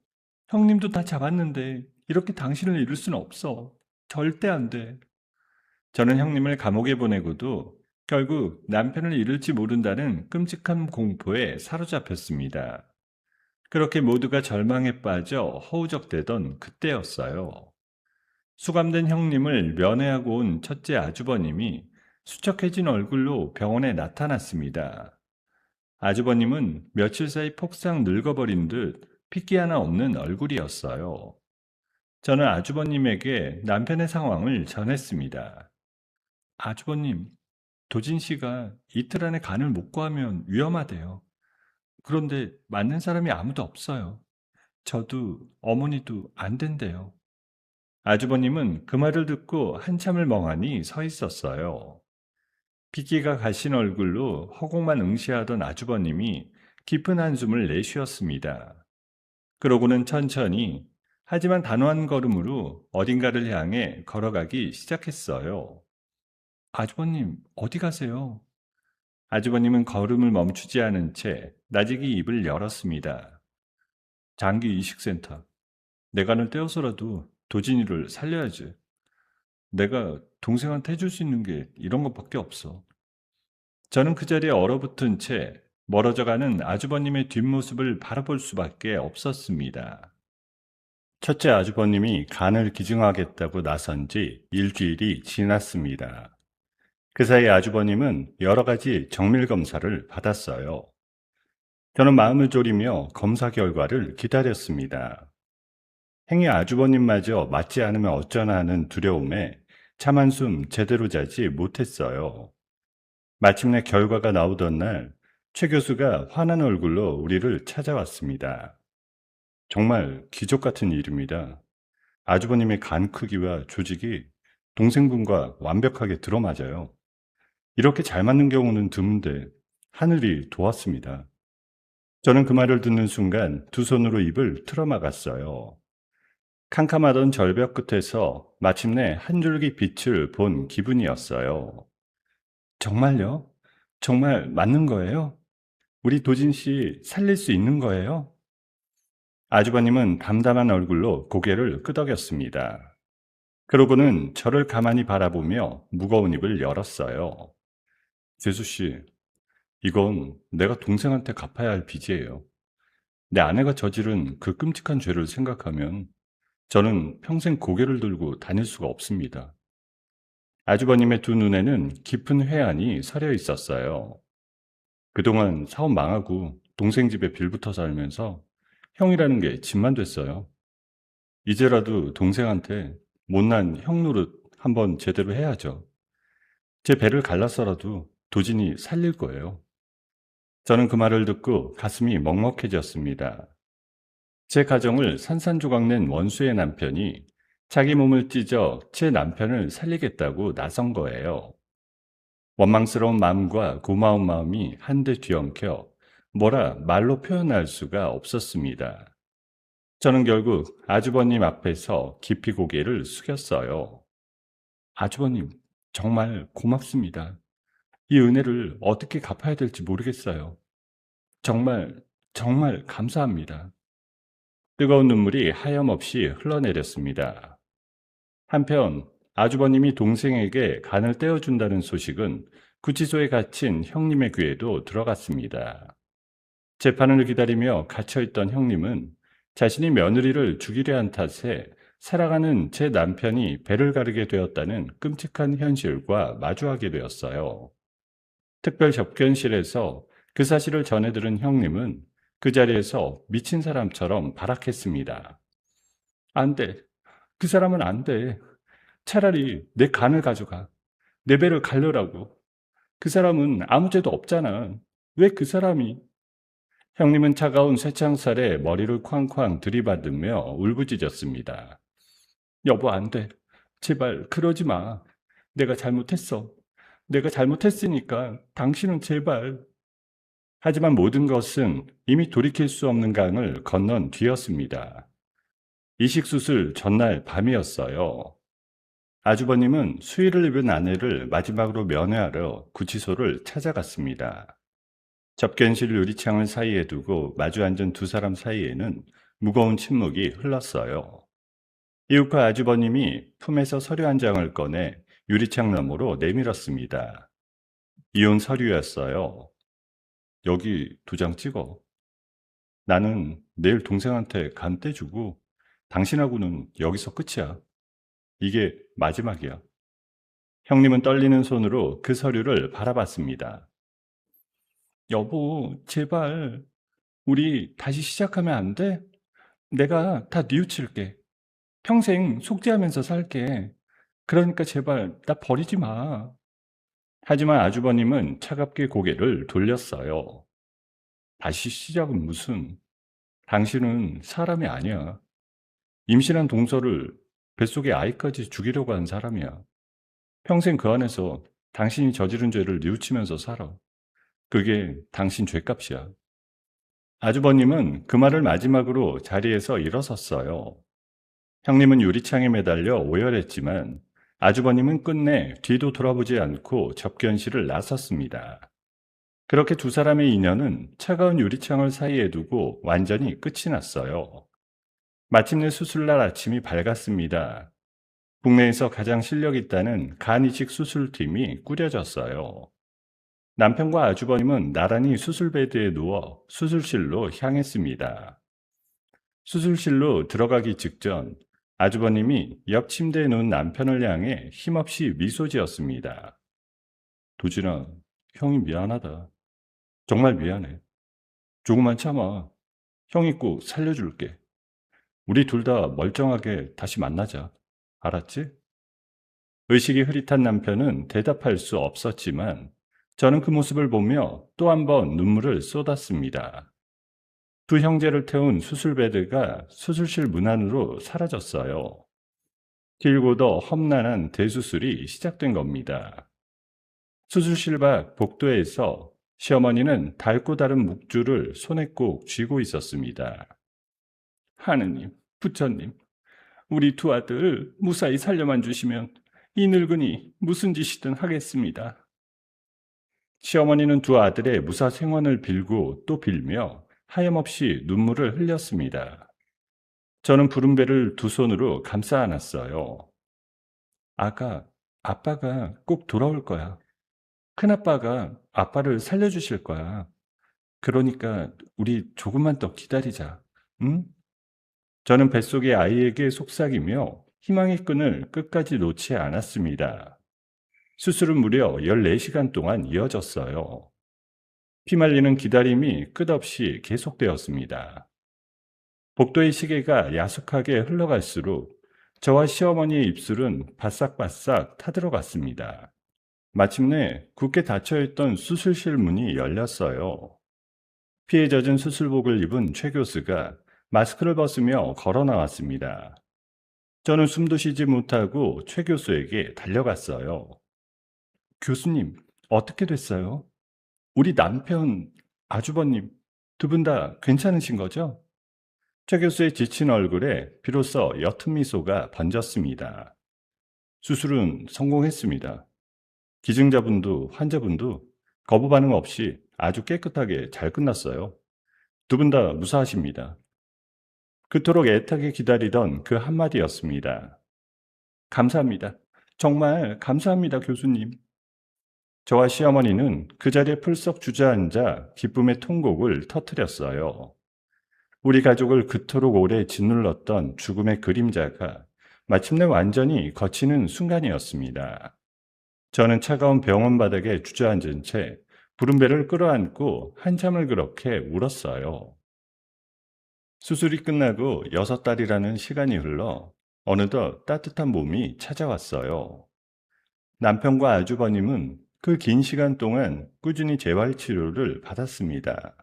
형님도 다 잡았는데 이렇게 당신을 잃을 수는 없어. 절대 안 돼. 저는 형님을 감옥에 보내고도 결국 남편을 잃을지 모른다는 끔찍한 공포에 사로잡혔습니다. 그렇게 모두가 절망에 빠져 허우적대던 그때였어요. 수감된 형님을 면회하고 온 첫째 아주버님이 수척해진 얼굴로 병원에 나타났습니다. 아주버님은 며칠 사이 폭삭 늙어버린 듯 핏기 하나 없는 얼굴이었어요. 저는 아주버님에게 남편의 상황을 전했습니다. 아주버님, 도진 씨가 이틀 안에 간을 못 구하면 위험하대요. 그런데 맞는 사람이 아무도 없어요. 저도 어머니도 안 된대요. 아주버님은 그 말을 듣고 한참을 멍하니 서 있었어요. 핏기가 가신 얼굴로 허공만 응시하던 아주버님이 깊은 한숨을 내쉬었습니다. 그러고는 천천히 하지만 단호한 걸음으로 어딘가를 향해 걸어가기 시작했어요. 아주버님, 어디 가세요? 아주버님은 걸음을 멈추지 않은 채 나직이 입을 열었습니다. 장기 이식센터. 내 간을 떼어서라도 도진이를 살려야지. 내가 동생한테 해줄 수 있는 게 이런 것밖에 없어. 저는 그 자리에 얼어붙은 채 멀어져가는 아주버님의 뒷모습을 바라볼 수밖에 없었습니다. 첫째 아주버님이 간을 기증하겠다고 나선 지 일주일이 지났습니다. 그 사이 아주버님은 여러 가지 정밀 검사를 받았어요. 저는 마음을 졸이며 검사 결과를 기다렸습니다. 행여 아주버님마저 맞지 않으면 어쩌나 하는 두려움에 참 한숨 제대로 자지 못했어요. 마침내 결과가 나오던 날 최 교수가 환한 얼굴로 우리를 찾아왔습니다. 정말 기적 같은 일입니다. 아주버님의 간 크기와 조직이 동생분과 완벽하게 들어맞아요. 이렇게 잘 맞는 경우는 드문데 하늘이 도왔습니다. 저는 그 말을 듣는 순간 두 손으로 입을 틀어막았어요. 캄캄하던 절벽 끝에서 마침내 한 줄기 빛을 본 기분이었어요. 정말요? 정말 맞는 거예요? 우리 도진 씨 살릴 수 있는 거예요? 아주버님은 담담한 얼굴로 고개를 끄덕였습니다. 그러고는 저를 가만히 바라보며 무거운 입을 열었어요. 재수 씨, 이건 내가 동생한테 갚아야 할 빚이에요. 내 아내가 저지른 그 끔찍한 죄를 생각하면 저는 평생 고개를 들고 다닐 수가 없습니다. 아주버님의 두 눈에는 깊은 회한이 서려 있었어요. 그동안 사업 망하고 동생 집에 빌붙어 살면서 형이라는 게 집만 됐어요. 이제라도 동생한테 못난 형 노릇 한번 제대로 해야죠. 제 배를 갈라서라도 도진이 살릴 거예요. 저는 그 말을 듣고 가슴이 먹먹해졌습니다. 제 가정을 산산조각 낸 원수의 남편이 자기 몸을 찢어 제 남편을 살리겠다고 나선 거예요. 원망스러운 마음과 고마운 마음이 한데 뒤엉켜 뭐라 말로 표현할 수가 없었습니다. 저는 결국 아주버님 앞에서 깊이 고개를 숙였어요. 아주버님, 정말 고맙습니다. 이 은혜를 어떻게 갚아야 될지 모르겠어요. 정말, 정말 감사합니다. 뜨거운 눈물이 하염없이 흘러내렸습니다. 한편 아주버님이 동생에게 간을 떼어준다는 소식은 구치소에 갇힌 형님의 귀에도 들어갔습니다. 재판을 기다리며 갇혀있던 형님은 자신이 며느리를 죽이려 한 탓에 살아가는 제 남편이 배를 가르게 되었다는 끔찍한 현실과 마주하게 되었어요. 특별 접견실에서 그 사실을 전해 들은 형님은 그 자리에서 미친 사람처럼 발악했습니다. 안 돼. 그 사람은 안 돼. 차라리 내 간을 가져가. 내 배를 갈르라고. 그 사람은 아무 죄도 없잖아. 왜 그 사람이? 형님은 차가운 쇠창살에 머리를 쾅쾅 들이받으며 울부짖었습니다. 여보, 안 돼. 제발 그러지 마. 내가 잘못했어. 내가 잘못했으니까 당신은 제발. 하지만 모든 것은 이미 돌이킬 수 없는 강을 건넌 뒤였습니다. 이식수술 전날 밤이었어요. 아주버님은 수의를 입은 아내를 마지막으로 면회하러 구치소를 찾아갔습니다. 접견실 유리창을 사이에 두고 마주 앉은 두 사람 사이에는 무거운 침묵이 흘렀어요. 이웃과 아주버님이 품에서 서류 한 장을 꺼내 유리창 너머로 내밀었습니다. 이혼 서류였어요. 여기 두 장 찍어. 나는 내일 동생한테 간 떼주고 당신하고는 여기서 끝이야. 이게 마지막이야. 형님은 떨리는 손으로 그 서류를 바라봤습니다. 여보, 제발 우리 다시 시작하면 안 돼? 내가 다 뉘우칠게. 평생 속죄하면서 살게. 그러니까 제발 나 버리지 마. 하지만 아주버님은 차갑게 고개를 돌렸어요. 다시 시작은 무슨. 당신은 사람이 아니야. 임신한 동서를 뱃속의 아이까지 죽이려고 한 사람이야. 평생 그 안에서 당신이 저지른 죄를 뉘우치면서 살아. 그게 당신 죄값이야. 아주버님은 그 말을 마지막으로 자리에서 일어섰어요. 형님은 유리창에 매달려 오열했지만 아주버님은 끝내 뒤도 돌아보지 않고 접견실을 나섰습니다. 그렇게 두 사람의 인연은 차가운 유리창을 사이에 두고 완전히 끝이 났어요. 마침내 수술날 아침이 밝았습니다. 국내에서 가장 실력 있다는 간이식 수술팀이 꾸려졌어요. 남편과 아주버님은 나란히 수술 베드에 누워 수술실로 향했습니다. 수술실로 들어가기 직전 아주버님이 옆 침대에 누운 남편을 향해 힘없이 미소 지었습니다. 도진아, 형이 미안하다. 정말 미안해. 조금만 참아. 형이 꼭 살려줄게. 우리 둘 다 멀쩡하게 다시 만나자. 알았지? 의식이 흐릿한 남편은 대답할 수 없었지만 저는 그 모습을 보며 또 한 번 눈물을 쏟았습니다. 두 형제를 태운 수술베드가 수술실 문 안으로 사라졌어요. 길고도 험난한 대수술이 시작된 겁니다. 수술실 밖 복도에서 시어머니는 달고 다른 묵주를 손에 꼭 쥐고 있었습니다. 하느님, 부처님, 우리 두 아들 무사히 살려만 주시면 이 늙은이 무슨 짓이든 하겠습니다. 시어머니는 두 아들의 무사 생원을 빌고 또 빌며 하염없이 눈물을 흘렸습니다. 저는 부른 배를 두 손으로 감싸 안았어요. 아빠가 꼭 돌아올 거야. 큰아빠가 아빠를 살려주실 거야. 그러니까 우리 조금만 더 기다리자. 응? 저는 뱃속의 아이에게 속삭이며 희망의 끈을 끝까지 놓지 않았습니다. 수술은 무려 14시간 동안 이어졌어요. 피말리는 기다림이 끝없이 계속되었습니다. 복도의 시계가 야속하게 흘러갈수록 저와 시어머니의 입술은 바싹바싹 타들어갔습니다. 마침내 굳게 닫혀있던 수술실 문이 열렸어요. 피에 젖은 수술복을 입은 최 교수가 마스크를 벗으며 걸어 나왔습니다. 저는 숨도 쉬지 못하고 최 교수에게 달려갔어요. 교수님, 어떻게 됐어요? 우리 남편, 아주버님, 두 분 다 괜찮으신 거죠? 최 교수의 지친 얼굴에 비로소 옅은 미소가 번졌습니다. 수술은 성공했습니다. 기증자분도 환자분도 거부 반응 없이 아주 깨끗하게 잘 끝났어요. 두 분 다 무사하십니다. 그토록 애타게 기다리던 그 한마디였습니다. 감사합니다. 정말 감사합니다, 교수님. 저와 시어머니는 그 자리에 풀썩 주저앉아 기쁨의 통곡을 터뜨렸어요. 우리 가족을 그토록 오래 짓눌렀던 죽음의 그림자가 마침내 완전히 걷히는 순간이었습니다. 저는 차가운 병원 바닥에 주저앉은 채 부른 배를 끌어안고 한참을 그렇게 울었어요. 수술이 끝나고 6달이라는 시간이 흘러 어느덧 따뜻한 몸이 찾아왔어요. 남편과 아주버님은 그 긴 시간 동안 꾸준히 재활 치료를 받았습니다.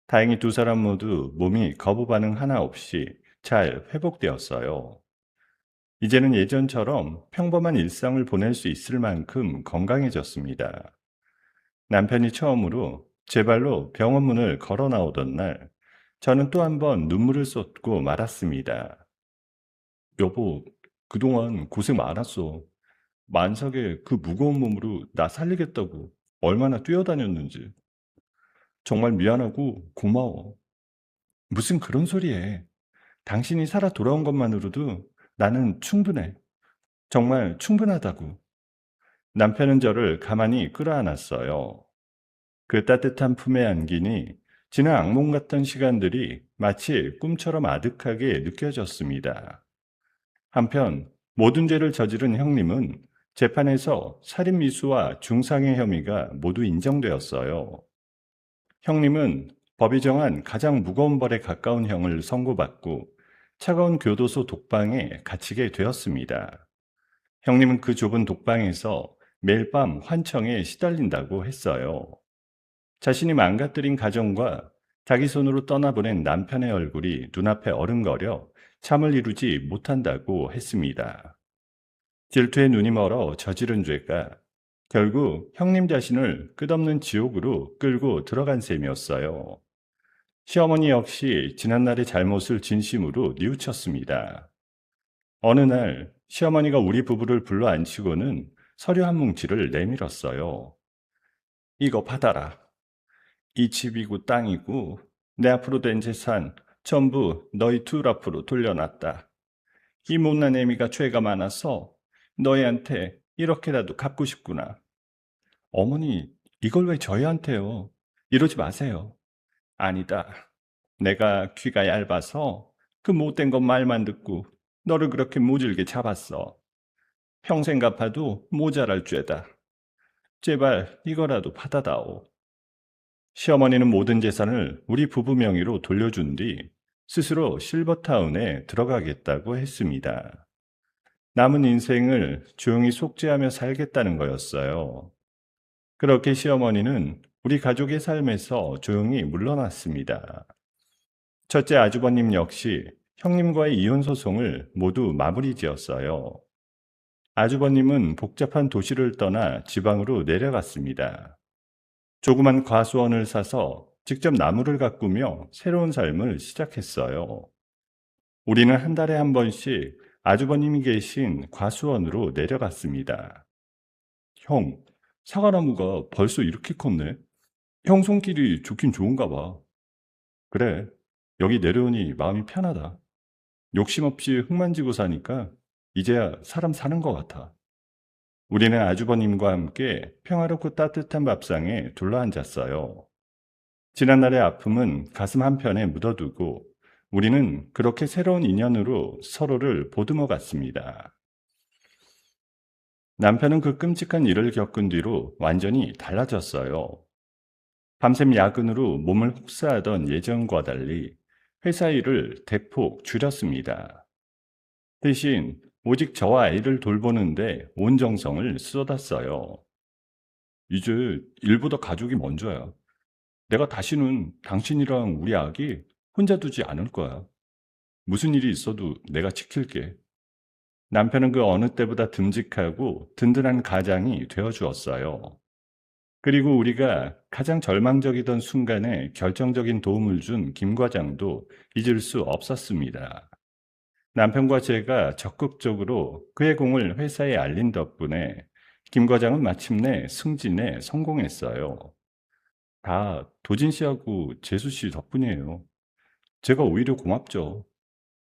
다행히 두 사람 모두 몸이 거부 반응 하나 없이 잘 회복되었어요. 이제는 예전처럼 평범한 일상을 보낼 수 있을 만큼 건강해졌습니다. 남편이 처음으로 제 발로 병원 문을 걸어 나오던 날, 저는 또 한 번 눈물을 쏟고 말았습니다. 여보, 그동안 고생 많았어. 만삭의 그 무거운 몸으로 나 살리겠다고 얼마나 뛰어다녔는지. 정말 미안하고 고마워. 무슨 그런 소리 해. 당신이 살아 돌아온 것만으로도 나는 충분해. 정말 충분하다고. 남편은 저를 가만히 끌어안았어요. 그 따뜻한 품에 안기니 지난 악몽 같던 시간들이 마치 꿈처럼 아득하게 느껴졌습니다. 한편 모든 죄를 저지른 형님은 재판에서 살인미수와 중상해 혐의가 모두 인정되었어요. 형님은 법이 정한 가장 무거운 벌에 가까운 형을 선고받고 차가운 교도소 독방에 갇히게 되었습니다. 형님은 그 좁은 독방에서 매일 밤 환청에 시달린다고 했어요. 자신이 망가뜨린 가정과 자기 손으로 떠나보낸 남편의 얼굴이 눈앞에 어른거려 잠을 이루지 못한다고 했습니다. 질투에 눈이 멀어 저지른 죄가 결국 형님 자신을 끝없는 지옥으로 끌고 들어간 셈이었어요. 시어머니 역시 지난날의 잘못을 진심으로 뉘우쳤습니다. 어느 날 시어머니가 우리 부부를 불러 앉히고는 서류 한 뭉치를 내밀었어요. 이거 받아라. 이 집이고 땅이고 내 앞으로 된 재산 전부 너희 둘 앞으로 돌려놨다. 이 못난 애미가 죄가 많아서 너희한테 이렇게라도 갚고 싶구나. 어머니, 이걸 왜 저희한테요? 이러지 마세요. 아니다. 내가 귀가 얇아서 그 못된 것 말만 듣고 너를 그렇게 모질게 잡았어. 평생 갚아도 모자랄 죄다. 제발 이거라도 받아다오. 시어머니는 모든 재산을 우리 부부 명의로 돌려준 뒤 스스로 실버타운에 들어가겠다고 했습니다. 남은 인생을 조용히 속죄하며 살겠다는 거였어요. 그렇게 시어머니는 우리 가족의 삶에서 조용히 물러났습니다. 첫째 아주버님 역시 형님과의 이혼 소송을 모두 마무리 지었어요. 아주버님은 복잡한 도시를 떠나 지방으로 내려갔습니다. 조그만 과수원을 사서 직접 나무를 가꾸며 새로운 삶을 시작했어요. 우리는 한 달에 한 번씩 아주버님이 계신 과수원으로 내려갔습니다. 형, 사과나무가 벌써 이렇게 컸네. 형 손길이 좋긴 좋은가 봐. 그래, 여기 내려오니 마음이 편하다. 욕심 없이 흙 만지고 사니까 이제야 사람 사는 것 같아. 우리는 아주버님과 함께 평화롭고 따뜻한 밥상에 둘러앉았어요. 지난날의 아픔은 가슴 한편에 묻어두고 우리는 그렇게 새로운 인연으로 서로를 보듬어 갔습니다. 남편은 그 끔찍한 일을 겪은 뒤로 완전히 달라졌어요. 밤샘 야근으로 몸을 혹사하던 예전과 달리 회사 일을 대폭 줄였습니다. 대신 오직 저와 아이를 돌보는데 온 정성을 쏟았어요. 이제 일보다 가족이 먼저야. 내가 다시는 당신이랑 우리 아기 혼자 두지 않을 거야. 무슨 일이 있어도 내가 지킬게. 남편은 그 어느 때보다 듬직하고 든든한 가장이 되어 주었어요. 그리고 우리가 가장 절망적이던 순간에 결정적인 도움을 준 김 과장도 잊을 수 없었습니다. 남편과 제가 적극적으로 그의 공을 회사에 알린 덕분에 김 과장은 마침내 승진에 성공했어요. 다 도진 씨하고 재수 씨 덕분이에요. 제가 오히려 고맙죠.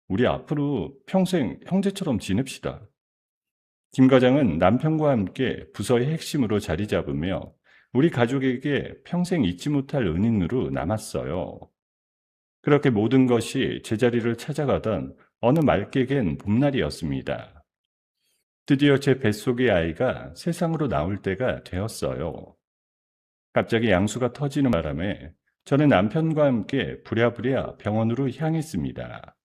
우리 앞으로 평생 형제처럼 지냅시다. 김 과장은 남편과 함께 부서의 핵심으로 자리 잡으며 우리 가족에게 평생 잊지 못할 은인으로 남았어요. 그렇게 모든 것이 제자리를 찾아가던 어느 맑게 갠 봄날이었습니다. 드디어 제 뱃속의 아이가 세상으로 나올 때가 되었어요. 갑자기 양수가 터지는 바람에 저는 남편과 함께 부랴부랴 병원으로 향했습니다.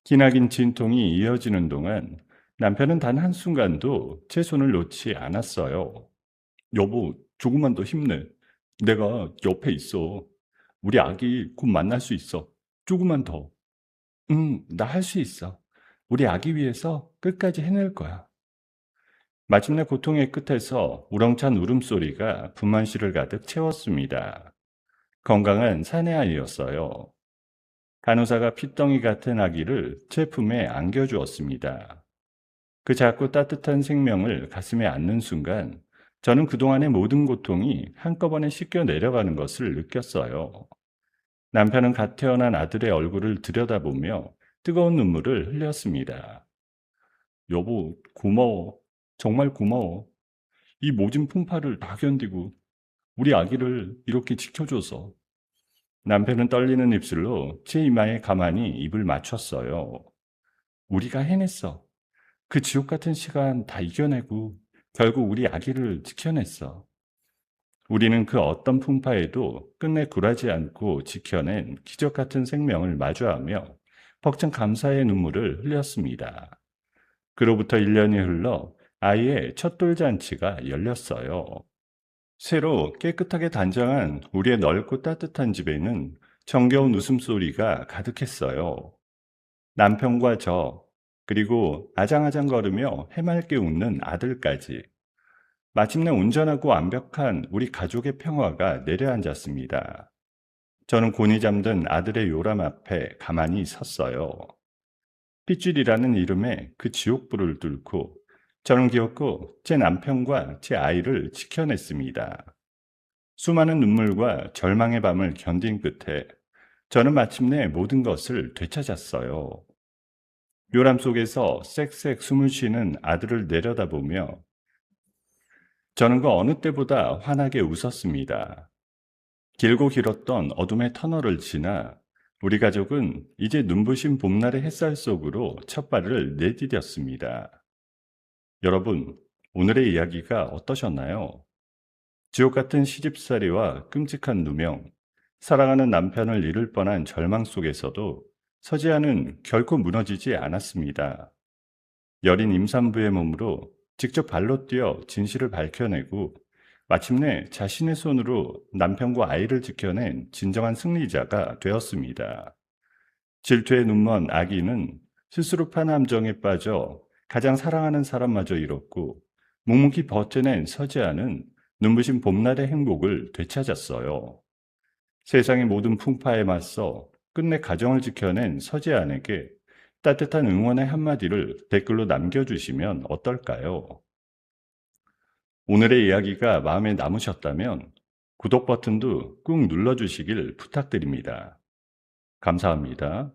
기나긴 진통이 이어지는 동안 남편은 단 한순간도 제 손을 놓지 않았어요. 여보, 조금만 더 힘내. 내가 옆에 있어. 우리 아기 곧 만날 수 있어. 조금만 더. 응, 나 할 수 있어. 우리 아기 위해서 끝까지 해낼 거야. 마침내 고통의 끝에서 우렁찬 울음소리가 분만실을 가득 채웠습니다. 건강한 사내아이였어요. 간호사가 핏덩이 같은 아기를 제 품에 안겨주었습니다. 그 작고 따뜻한 생명을 가슴에 안는 순간 저는 그동안의 모든 고통이 한꺼번에 씻겨 내려가는 것을 느꼈어요. 남편은 갓 태어난 아들의 얼굴을 들여다보며 뜨거운 눈물을 흘렸습니다. 여보, 고마워. 정말 고마워. 이 모진 풍파를 다 견디고 우리 아기를 이렇게 지켜줘서. 남편은 떨리는 입술로 제 이마에 가만히 입을 맞췄어요. 우리가 해냈어. 그 지옥 같은 시간 다 이겨내고 결국 우리 아기를 지켜냈어. 우리는 그 어떤 풍파에도 끝내 굴하지 않고 지켜낸 기적 같은 생명을 마주하며 벅찬 감사의 눈물을 흘렸습니다. 그로부터 1년이 흘러 아이의 첫 돌잔치가 열렸어요. 새로 깨끗하게 단장한 우리의 넓고 따뜻한 집에는 정겨운 웃음소리가 가득했어요. 남편과 저, 그리고 아장아장 걸으며 해맑게 웃는 아들까지. 마침내 온전하고 완벽한 우리 가족의 평화가 내려앉았습니다. 저는 곤히 잠든 아들의 요람 앞에 가만히 섰어요. 핏줄이라는 이름의 그 지옥불을 뚫고 저는 기었고 제 남편과 제 아이를 지켜냈습니다. 수많은 눈물과 절망의 밤을 견딘 끝에 저는 마침내 모든 것을 되찾았어요. 요람 속에서 쌕쌕 숨을 쉬는 아들을 내려다보며 저는 그 어느 때보다 환하게 웃었습니다. 길고 길었던 어둠의 터널을 지나 우리 가족은 이제 눈부신 봄날의 햇살 속으로 첫 발을 내디뎠습니다. 여러분, 오늘의 이야기가 어떠셨나요? 지옥 같은 시집살이와 끔찍한 누명, 사랑하는 남편을 잃을 뻔한 절망 속에서도 서지아는 결코 무너지지 않았습니다. 여린 임산부의 몸으로 직접 발로 뛰어 진실을 밝혀내고 마침내 자신의 손으로 남편과 아이를 지켜낸 진정한 승리자가 되었습니다. 질투에 눈먼 아기는 스스로 판 함정에 빠져 가장 사랑하는 사람마저 잃었고 묵묵히 버텨낸 서지아는 눈부신 봄날의 행복을 되찾았어요. 세상의 모든 풍파에 맞서 끝내 가정을 지켜낸 서지아에게 따뜻한 응원의 한마디를 댓글로 남겨주시면 어떨까요? 오늘의 이야기가 마음에 남으셨다면 구독 버튼도 꾹 눌러주시길 부탁드립니다. 감사합니다.